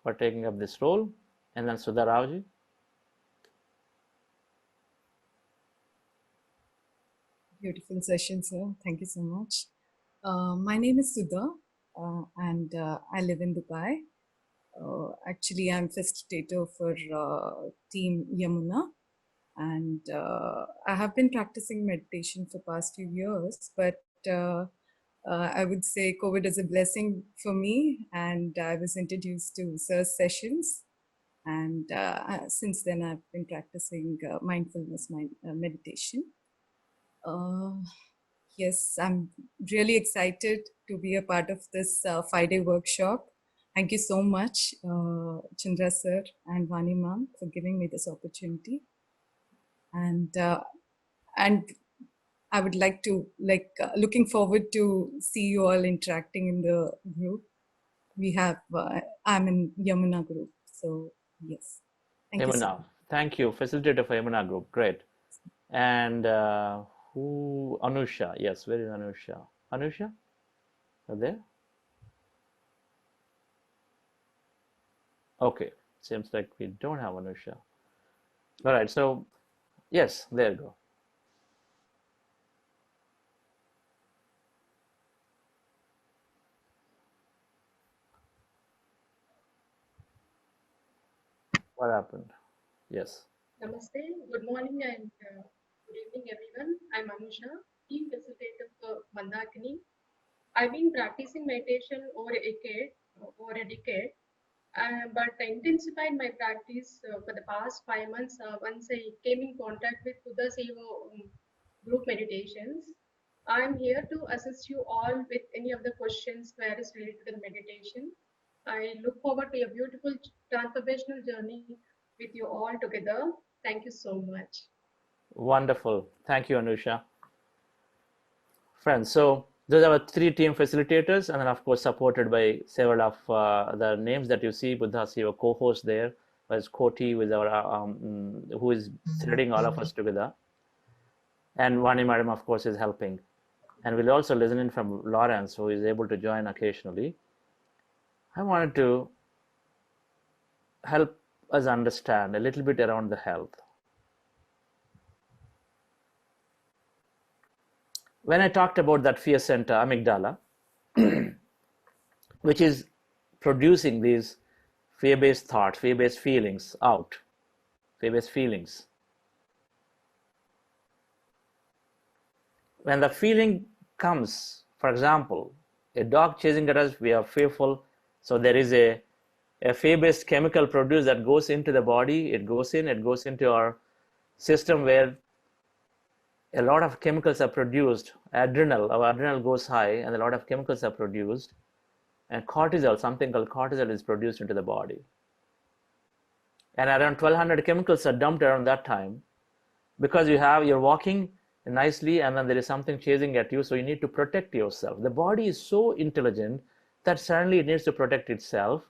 for taking up this role. And then Sudha Raoji. Beautiful session, sir. Thank you so much. My name is Sudha, and I live in Dubai. Actually, I'm facilitator for Team Yamuna, and I have been practicing meditation for past few years, but I would say COVID is a blessing for me, and I was introduced to Sir's sessions, and since then I've been practicing mindfulness meditation. Yes, I'm really excited to be a part of this 5-day workshop. Thank you so much, Chandra sir and Vani ma'am, for giving me this opportunity. And I would like to looking forward to see you all interacting in the group. We have I'm in Yamuna group, so yes. Thank you. Yamuna, thank you, facilitator for Yamuna group. Great. And who? Anusha. Yes, where is Anusha? Anusha, are there? Okay, seems like we don't have Anusha. All right, so yes, there you go. What happened? Yes. Namaste, good morning and good evening everyone. I'm Anusha, team facilitator for Mandakini. I've been practicing meditation over a decade, but I intensified my practice for the past 5 months once I came in contact with Buddha Seva group meditations. I'm here to assist you all with any of the questions, queries related to the meditation. I look forward to a beautiful transformational journey with you all together. Thank you so much. Wonderful. Thank you, Anusha. Friends, so those are our 3 team facilitators, and then of course supported by several of the names that you see. Buddha Seva co-host there was Koti with our who is threading all of us together, and Vani Madam of course is helping, and we'll also listen in from Lawrence, who is able to join occasionally. I wanted to help us understand a little bit around the health. When I talked about that fear center, amygdala, which is producing these fear-based thoughts, fear-based feelings out, fear-based feelings. When the feeling comes, for example, a dog chasing at us, we are fearful. So there is a fear-based chemical produced that goes into the body. It goes into our system where a lot of chemicals are produced. Our adrenal goes high, and a lot of chemicals are produced. And cortisol, something called cortisol, is produced into the body. And around 1200 chemicals are dumped around that time, because you're walking nicely and then there is something chasing at you, so you need to protect yourself. The body is so intelligent that suddenly it needs to protect itself.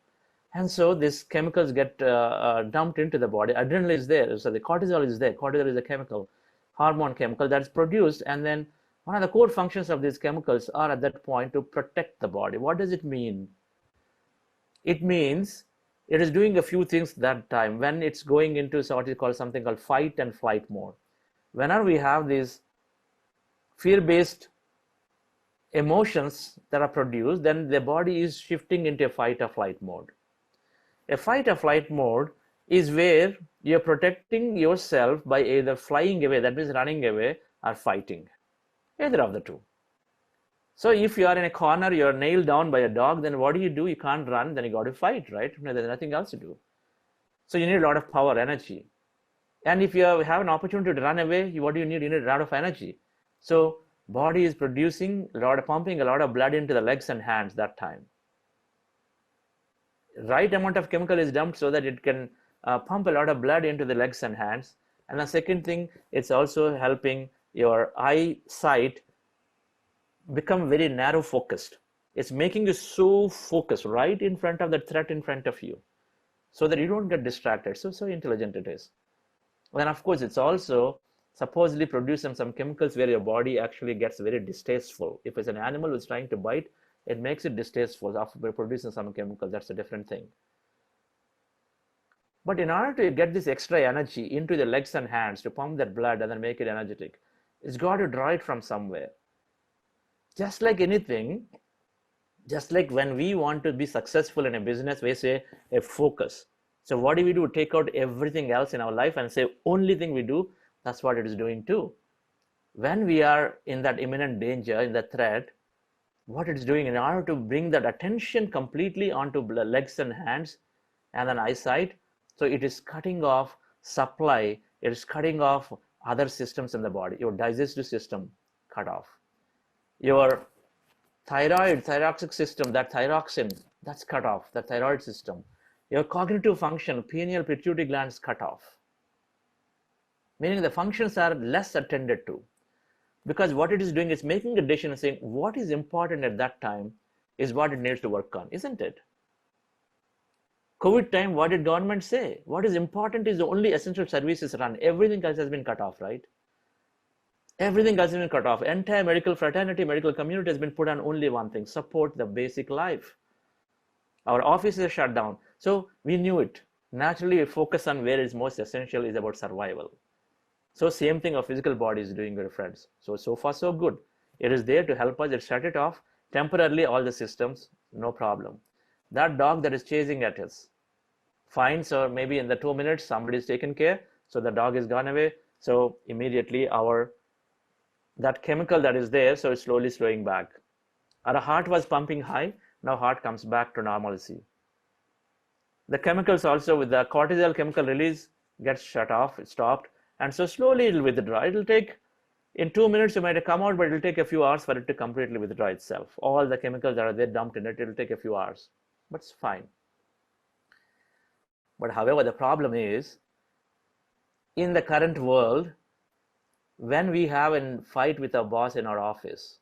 And so these chemicals get dumped into the body. Adrenaline is there, so the cortisol is there. Cortisol is a chemical, hormone chemical that's produced, and then one of the core functions of these chemicals are at that point to protect the body. What does it mean? It means it is doing a few things that time when it's going into what is called something called fight and flight mode. Whenever we have these fear-based emotions that are produced, then the body is shifting into a fight or flight mode. A fight or flight mode is where you're protecting yourself by either flying away, that means running away, or fighting, either of the two. So if you are in a corner, you're nailed down by a dog, then what do? You can't run, then you got to fight, right? There's nothing else to do. So you need a lot of power, energy. And if you have an opportunity to run away, what do you need? You need a lot of energy. So body is producing pumping a lot of blood into the legs and hands that time. Right amount of chemical is dumped so that it can pump a lot of blood into the legs and hands. And the second thing, it's also helping your eyesight become very narrow focused. It's making you so focused right in front of the threat in front of you so that you don't get distracted. So intelligent it is. And of course, it's also supposedly producing some chemicals where your body actually gets very distasteful. If it's an animal who's trying to bite, it makes it distasteful after producing some chemical. That's a different thing. But in order to get this extra energy into the legs and hands to pump that blood and then make it energetic, it's got to draw it from somewhere. Just like anything, just like when we want to be successful in a business, we say a focus. So what do we do? Take out everything else in our life and say only thing we do. That's what it is doing too. When we are in that imminent danger, in that threat, what it's doing in order to bring that attention completely onto legs and hands and then eyesight, so it is cutting off supply, it is cutting off other systems in the body. Your digestive system cut off. Your thyroxic system, that thyroxine, that's cut off, the thyroid system. Your cognitive function, pineal pituitary glands cut off. Meaning the functions are less attended to. Because what it is doing is making a decision and saying what is important at that time is what it needs to work on, isn't it? COVID time, what did government say? What is important is only essential services run. Everything else has been cut off, right? Everything else has been cut off. Entire medical fraternity, medical community has been put on only one thing: support the basic life. Our offices are shut down. So we knew it. Naturally, we focus on where is most essential is about survival. So same thing our physical body is doing, your friends. So far so good. It is there to help us. It shut it off temporarily, all the systems, no problem. That dog that is chasing at us finds, or maybe in the 2 minutes somebody is taken care, so the dog is gone away. So immediately that chemical that is there, so it's slowly slowing back. Our heart was pumping high, now heart comes back to normalcy. The chemicals also with the cortisol chemical release gets shut off, it's stopped, and so slowly it will withdraw. It will take, in 2 minutes you might have come out, but it will take a few hours for it to completely withdraw itself. All the chemicals that are there dumped in it, it will take a few hours, but it's fine. But however, the problem is, in the current world, when we have a fight with our boss in our office,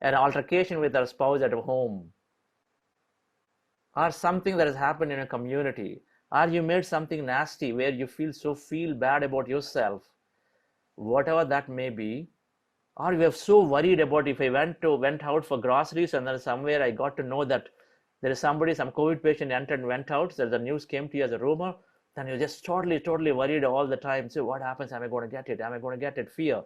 an altercation with our spouse at home, or something that has happened in a community, or you made something nasty where you feel bad about yourself, whatever that may be, or you are so worried about if I went out for groceries and then somewhere I got to know that there is somebody, some COVID patient entered and went out, so the news came to you as a rumor, then you're just totally worried all the time. So what happens? Am I going to get it? Am I going to get it? Fear.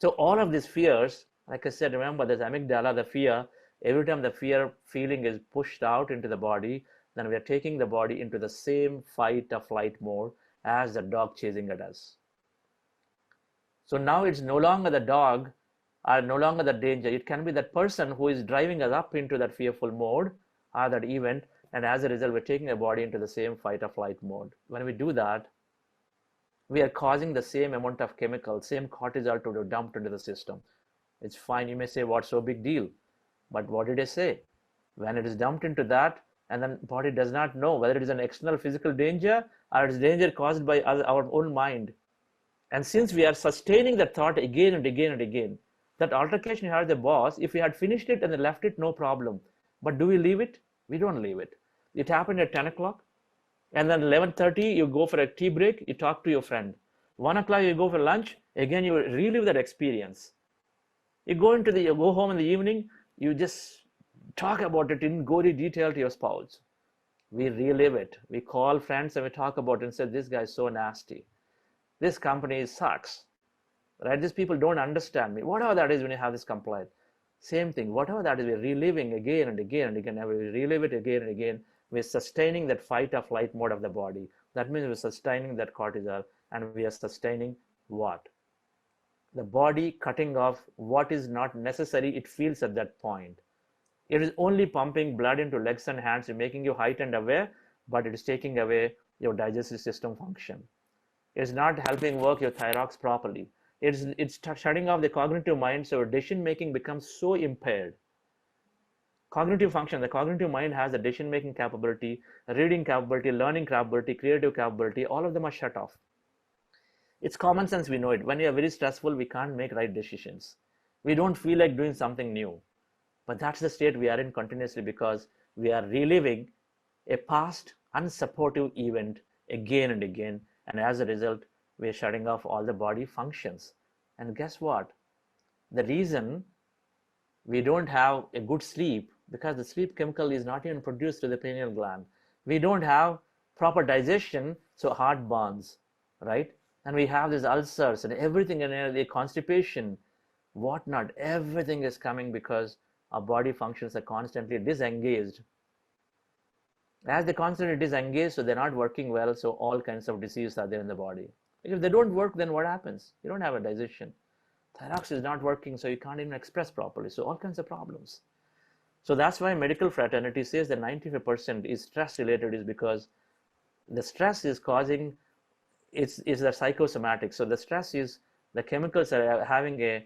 So all of these fears, like I said, remember there's amygdala, the fear. Every time the fear feeling is pushed out into the body, then we are taking the body into the same fight or flight mode as the dog chasing at us. So now it's no longer the dog or no longer the danger. It can be that person who is driving us up into that fearful mode or that event, and as a result, we're taking the body into the same fight or flight mode. When we do that, we are causing the same amount of chemical, same cortisol to be dumped into the system. It's fine. You may say, what's so big deal? But what did I say? When it is dumped into that, and then body does not know whether it is an external physical danger or it is danger caused by our own mind. And since we are sustaining that thought again and again and again, that altercation you had with the boss, if we had finished it and then left it, no problem. But do we leave it? We don't leave it. It happened at 10 o'clock. And then 11:30, you go for a tea break, you talk to your friend. 1 o'clock, you go for lunch, again, you relive that experience. You go home in the evening, you just talk about it in gory detail to your spouse. We relive it. We call friends and we talk about it and say, this guy is so nasty. This company sucks. Right? These people don't understand me. Whatever that is when you have this complaint. Same thing. Whatever that is, we're reliving again and again and again. And we relive it again and again. We're sustaining that fight or flight mode of the body. That means we're sustaining that cortisol, and we are sustaining what? The body cutting off what is not necessary, it feels at that point. It is only pumping blood into legs and hands and making you heightened aware, but it is taking away your digestive system function. It is not helping work your thyrox properly. It's shutting off the cognitive mind, so decision making becomes so impaired. Cognitive function, the cognitive mind has a decision making capability, reading capability, learning capability, creative capability, all of them are shut off. It's common sense, we know it. When we are very stressful, we can't make right decisions. We don't feel like doing something new. But that's the state we are in continuously, because we are reliving a past unsupportive event again and again. And as a result, we are shutting off all the body functions. And guess what? The reason we don't have a good sleep, because the sleep chemical is not even produced to the pineal gland. We don't have proper digestion, so heart burns, right? And we have these ulcers and everything, and the constipation, whatnot, everything is coming because our body functions are constantly disengaged. As they constantly disengage, so they're not working well, so all kinds of diseases are there in the body. If they don't work, then what happens? You don't have a digestion. Thyrox is not working, so you can't even express properly. So all kinds of problems. So that's why medical fraternity says that 95% is stress related, is because the stress is causing, it's the psychosomatic. So the stress is, the chemicals are having a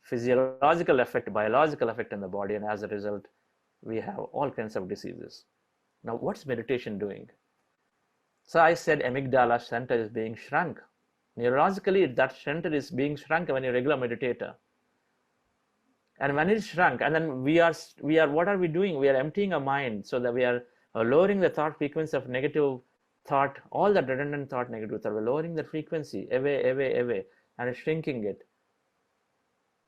physiological effect, biological effect in the body, and as a result, we have all kinds of diseases. Now, what's meditation doing? So I said amygdala center is being shrunk. Neurologically, that center is being shrunk when you're a regular meditator. And when it's shrunk, and then we are, what are we doing? We are emptying our mind, so that we are lowering the thought frequency of negative thought, all that redundant thought, negative thought. We're lowering the frequency away, and shrinking it.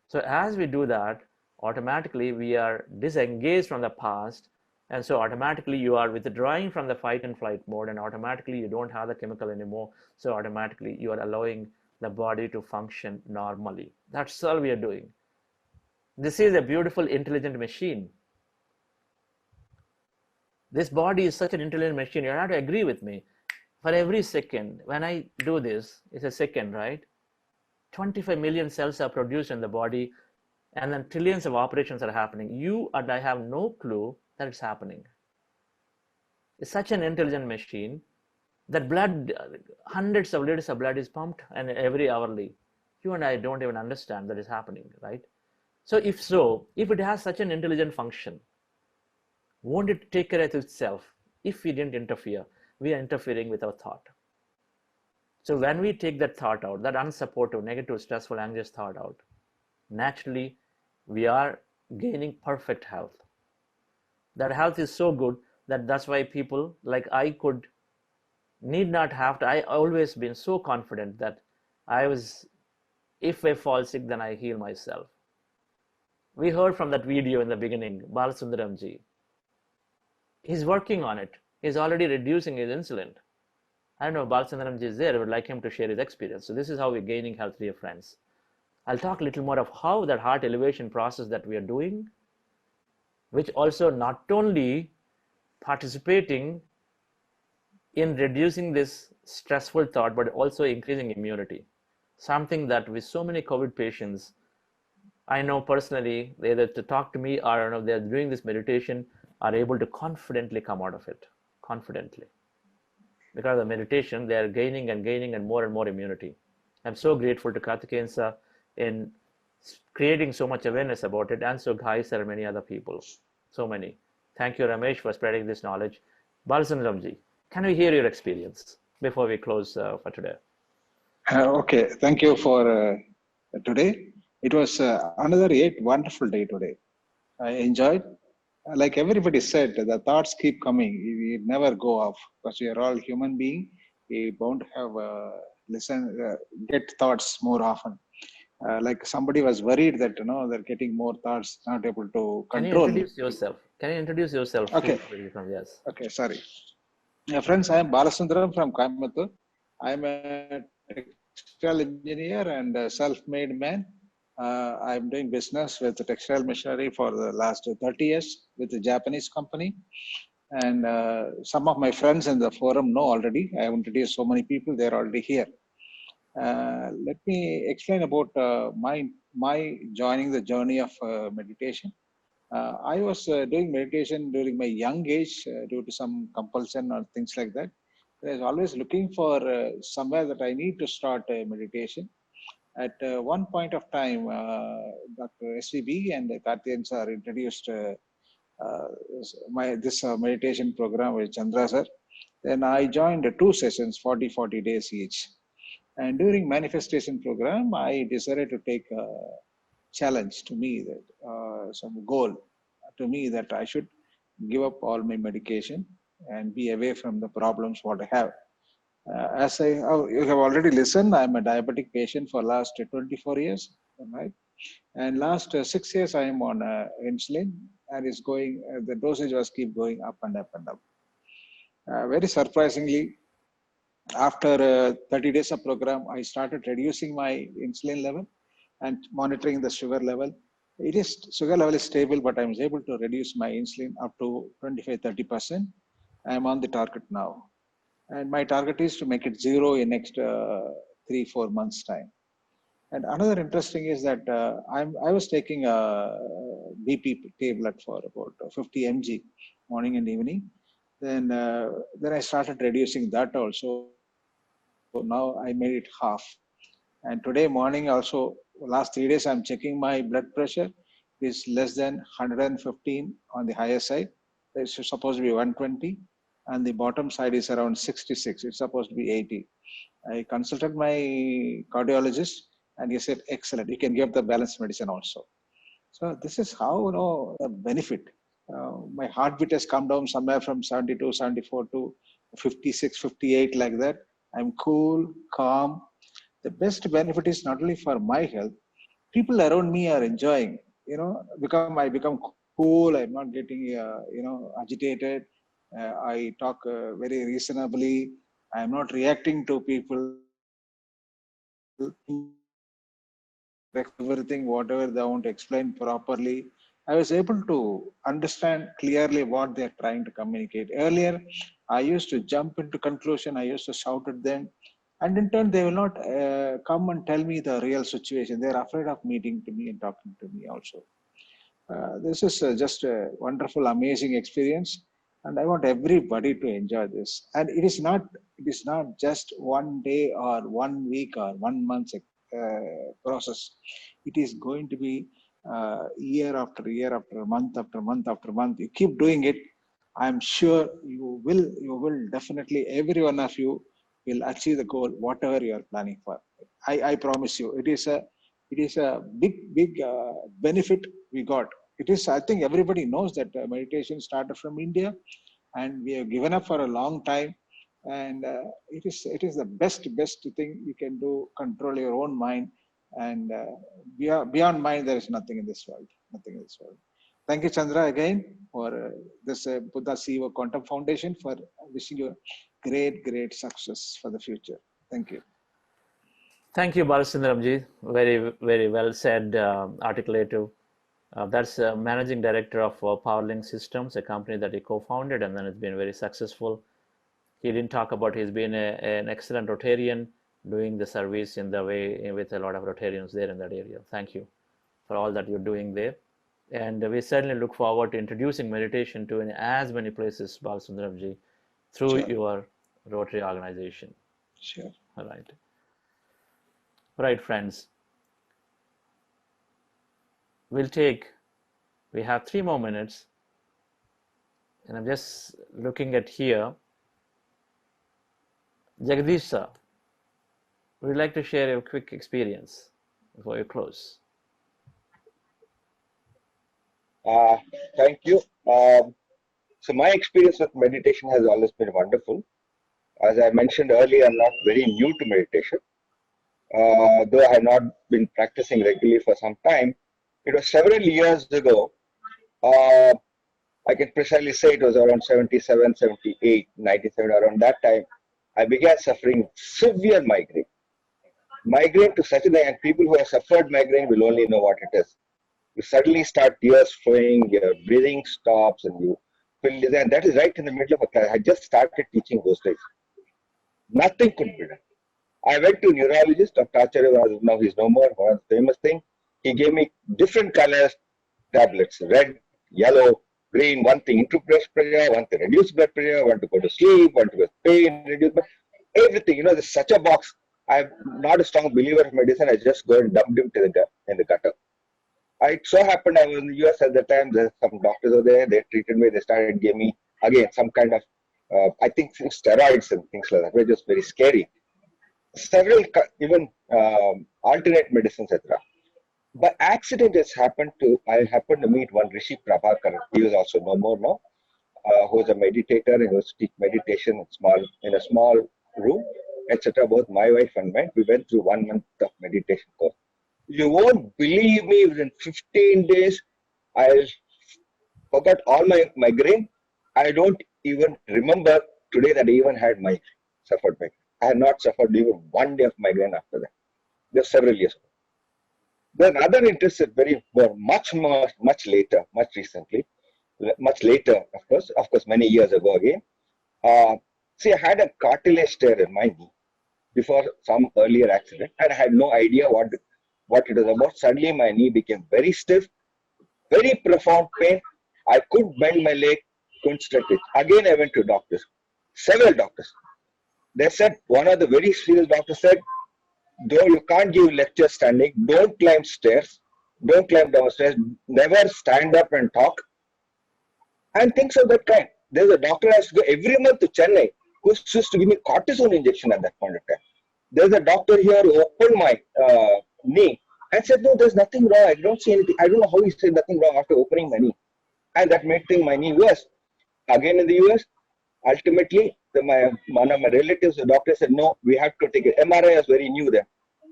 So as we do that, automatically we are disengaged from the past, and so automatically you are withdrawing from the fight and flight mode, and automatically you don't have the chemical anymore. So automatically you are allowing the body to function normally. That's all we are doing. This is a beautiful, intelligent machine. This body is such an intelligent machine. You have to agree with me. For every second, when I do this, it's a second, right? 25 million cells are produced in the body, and then trillions of operations are happening. You and I have no clue that it's happening. It's such an intelligent machine that blood, hundreds of liters of blood is pumped and every hourly. You and I don't even understand that is happening, right? So, if it has such an intelligent function, won't it take care of itself? If we didn't interfere, we are interfering with our thought. So when we take that thought out, that unsupportive, negative, stressful, anxious thought out, naturally we are gaining perfect health. That health is so good that that's why people like I need not have to. I always been so confident that if I fall sick, then I heal myself. We heard from that video in the beginning, Balasundaramji. He's working on it. He's already reducing his insulin. I don't know if Balasundaramji is there. I would like him to share his experience. So this is how we're gaining health, dear friends. I'll talk a little more of how that heart elevation process that we are doing, which also not only participating in reducing this stressful thought, but also increasing immunity. Something that with so many COVID patients, I know personally, they either to talk to me or they're doing this meditation, are able to confidently come out of it, confidently. Because of the meditation, they are gaining and more immunity. I'm so grateful to Karthikeyan sir in creating so much awareness about it, and so Ghai sir and many other people, so many. Thank you, Ramesh, for spreading this knowledge. Balasundaramji, can we hear your experience before we close for today? Okay, thank you for today. It was another wonderful day today. I enjoyed like everybody said, the thoughts keep coming. You never go off because we are all human being. We won't have get thoughts more often. Like somebody was worried that they're getting more thoughts, not able to Can you control. introduce yourself? Can you introduce yourself? Okay, Where you from? Yes. okay, sorry. Friends, I am Balasundaram from Coimbatore. I am a textile engineer and a self-made man. I am doing business with the textile machinery for the last 30 years with a Japanese company. And some of my friends in the forum know already. I have introduced so many people, they're already here. Let me explain about my joining the journey of meditation. I was doing meditation during my young age due to some compulsion or things like that. I was always looking for somewhere that I need to start meditation. At one point of time, Dr. SVB and Karthikeyan sir introduced this meditation program with Chandra sir. Then I joined 2 sessions, 40 days each. And during manifestation program, I decided to take a challenge to me, that some goal to me that I should give up all my medication and be away from the problems what I have. As you have already listened, I'm a diabetic patient for last 24 years, right? And last 6 years I am on insulin, and it's going. The dosage was keep going up and up and up. Very surprisingly, after 30 days of program, I started reducing my insulin level and monitoring the sugar level. Sugar level is stable, but I'm able to reduce my insulin up to 25-30%. I'm on the target now, and my target is to make it zero in next 3-4 months time. And another interesting is that I was taking a BP tablet for about 50 mg morning and evening. Then I started reducing that also. So now I made it half. And today morning also, last 3 days, I'm checking my blood pressure. It is less than 115 on the higher side. It's supposed to be 120. And the bottom side is around 66. It's supposed to be 80. I consulted my cardiologist and he said, excellent, you can give the balanced medicine also. So this is how, the benefit. My heartbeat has come down somewhere from 72, 74 to 56, 58 like that. I'm cool, calm. The best benefit is not only for my health, people around me are enjoying, I become cool. I'm not getting, agitated. I talk very reasonably. I'm not reacting to people. Everything, whatever they want to explain properly. I was able to understand clearly what they're trying to communicate. Earlier, I used to jump into conclusion. I used to shout at them. And in turn, they will not come and tell me the real situation. They're afraid of meeting to me and talking to me also. This is just a wonderful, amazing experience, and I want everybody to enjoy this. And it is not just one day or 1 week or 1 month process. It is going to be year after year after month after month after month. You keep doing it. I'm sure you will definitely, every one of you will achieve the goal, whatever you are planning for. I promise you, it is a big benefit we got. It is, I think everybody knows that meditation started from India, and we have given up for a long time. And it is the best thing you can do. Control your own mind, and beyond mind, there is nothing in this world. Nothing in this world. Thank you, Chandra, again for this Buddha CEO Quantum Foundation, for wishing you great success for the future. Thank you. Thank you, Balasundaramji. Very, very well said, articulative. That's managing director of Powerlink Systems, a company that he co-founded, and then it's been very successful. He didn't talk about he's been an excellent Rotarian, doing the service in the way with a lot of Rotarians there in that area. Thank you for all that you're doing there. And we certainly look forward to introducing meditation to in as many places, Balasundaramji, through your Rotary organization. Sure. All right. Right, friends. We have 3 more minutes, and I'm just looking at here. Jagdish sir, would you like to share your quick experience before you close? Uh, Thank you. So my experience with meditation has always been wonderful. As I mentioned earlier, I'm not very new to meditation. Though I have not been practicing regularly for some time. It was several years ago. Uh, I can precisely say it was around 77, 78, 97, around that time. I began suffering severe migraine. Migraine to such a thing, and people who have suffered migraine will only know what it is. You suddenly start tears flowing, your breathing stops, and you feel, and that is right in the middle of a class. I just started teaching those days. Nothing could be done. I went to a neurologist, Dr. Acharya, now he's no more, one of the famous thing. He gave me different colors tablets, red, yellow, green, one thing improve blood pressure, one thing reduce blood pressure, one to go to sleep, one to get pain, reduce everything. You know, there's such a box. I'm not a strong believer of medicine. I just go and dumped him to in the gutter. It so happened I was in the US at the time. There's some doctors over there. They treated me. They started giving me again some kind of I think steroids and things like that. Were just very scary. Several even alternate medicines, etc. By accident, I happened to meet one Rishi Prabhakar. He was also no more now. Who was a meditator and was teach meditation in a small room, etc. Both my wife and mine, we went through 1 month of meditation course. You won't believe me, within 15 days, I forgot all my migraine. I don't even remember today that I even had suffered migraine. I had not suffered even 1 day of migraine after that. Just several years ago. Then other interest is much later, much recently, much later, of course, many years ago again. See, I had a cartilage tear in my knee before some earlier accident, and I had no idea what it was about. Suddenly, my knee became very stiff, very profound pain. I couldn't bend my leg, couldn't stretch it. Again, I went to doctors, several doctors. They said, one of the very serious doctors said, though you can't give lectures standing, don't climb stairs, don't climb downstairs, never stand up and talk, and things of that kind. There's a doctor I has to go every month to Chennai who used to give me cortisone injection at that point of time. There's a doctor here who opened my knee and said, no, there's nothing wrong. I don't see anything. I don't know how he said nothing wrong after opening my knee. And that made my knee worse. Again in the US, ultimately, one of my relatives, the doctor said, no, we have to take an MRI. Was very new then.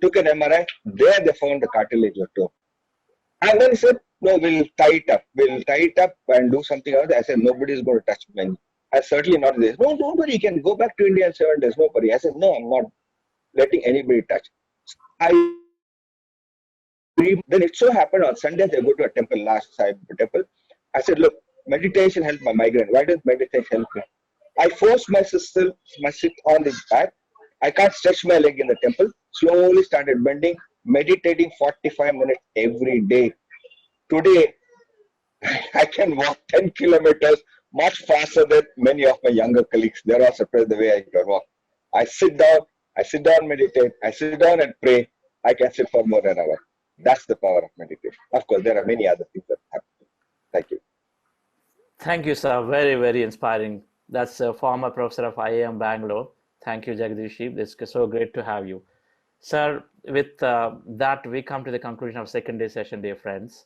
Took an MRI. There they found the cartilage was torn. And then he said, no, we'll tie it up. We'll tie it up and do something else. I said, nobody's going to touch my knee. I certainly not this. No, don't worry. You can go back to India in 7 days. No worry. I said, no, I'm not letting anybody touch. Then it so happened on Sundays I go to a temple, last Sai temple. I said, look, meditation helped my migraine. Why does meditation help me? I forced my sit on the back. I can't stretch my leg in the temple. Slowly started bending, meditating 45 minutes every day. Today, I can walk 10 kilometers much faster than many of my younger colleagues. They're all surprised the way I can walk. I sit down, meditate. I sit down and pray. I can sit for more than an hour. That's the power of meditation. Of course, there are many other things that happen. Thank you. Thank you, sir. Very, very inspiring. That's a former professor of IIM Bangalore. Thank you, Jagdish. It's so great to have you. Sir, with that, we come to the conclusion of second day session, dear friends.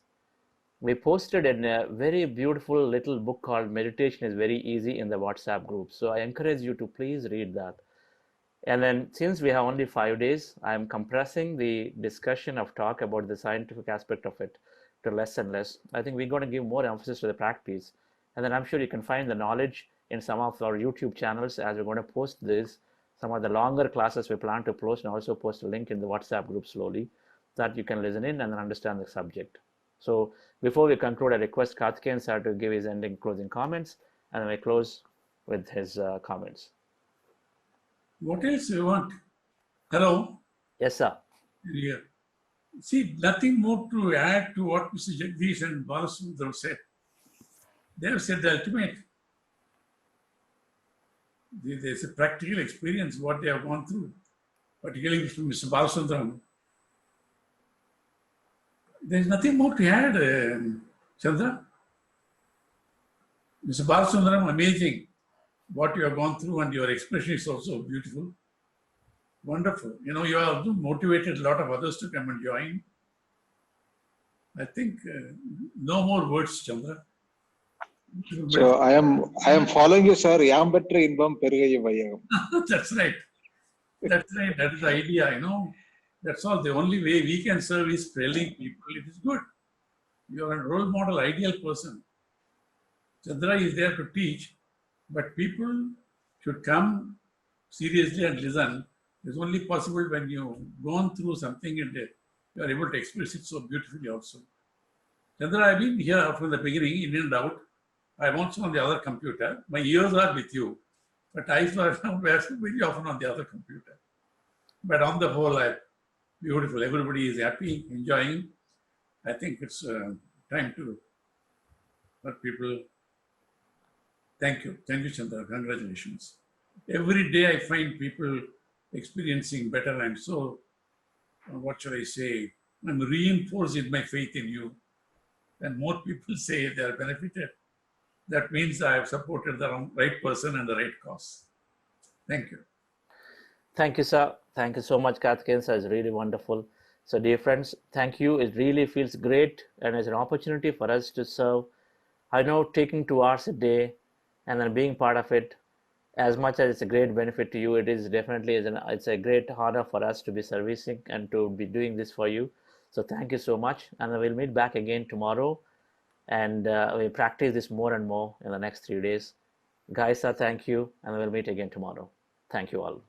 We posted in a very beautiful little book called Meditation is Very Easy in the WhatsApp group. So I encourage you to please read that. And then since we have only 5 days, I'm compressing the discussion of talk about the scientific aspect of it to less and less. I think we're going to give more emphasis to the practice. And then I'm sure you can find the knowledge in some of our YouTube channels as we're going to post this. Some of the longer classes we plan to post, and also post a link in the WhatsApp group slowly that you can listen in and understand the subject. So before we conclude, I request Karthikeyan sir to give his ending closing comments, and then we close with his comments. What else do you want? Hello? Yes, sir. Yeah. See, nothing more to add to what Mr. Jagdish and Balasundram said. They have said the ultimate. There's a practical experience, what they have gone through, particularly from Mr. Balasundram. There's nothing more to add, Chandra. Mr. Balasundram, amazing what you have gone through, and your expression is also beautiful. Wonderful. You know, you have motivated a lot of others to come and join. I think no more words, Chandra. So I am following you, sir. Yambatra inbam perugai vayagam. That's right. That's right. That is the idea, That's all. The only way we can serve is telling people it is good. You are a role model, ideal person. Chandra is there to teach, but people should come seriously and listen. It's only possible when you've gone through something and you are able to express it so beautifully also. Chandra, I've been here from the beginning, in and out. I'm also on the other computer. My ears are with you, but eyes are very often on the other computer. But on the whole, beautiful. Everybody is happy, enjoying. I think it's time to let people. Thank you. Thank you, Chandra. Congratulations. Every day I find people experiencing better. I'm so, what should I say? I'm reinforced in my faith in you. And more people say they are benefited. That means I have supported the right person and the right cause. Thank you. Thank you, sir. Thank you so much, Karthikeyan sir. It's really wonderful. So, dear friends, thank you. It really feels great, and it's an opportunity for us to serve. I know taking 2 hours a day and then being part of it, as much as it's a great benefit to you, it is definitely it's a great honor for us to be servicing and to be doing this for you. So, thank you so much, and we'll meet back again tomorrow, and we'll practice this more and more in the next 3 days. Guys, sir, thank you, and we'll meet again tomorrow. Thank you all.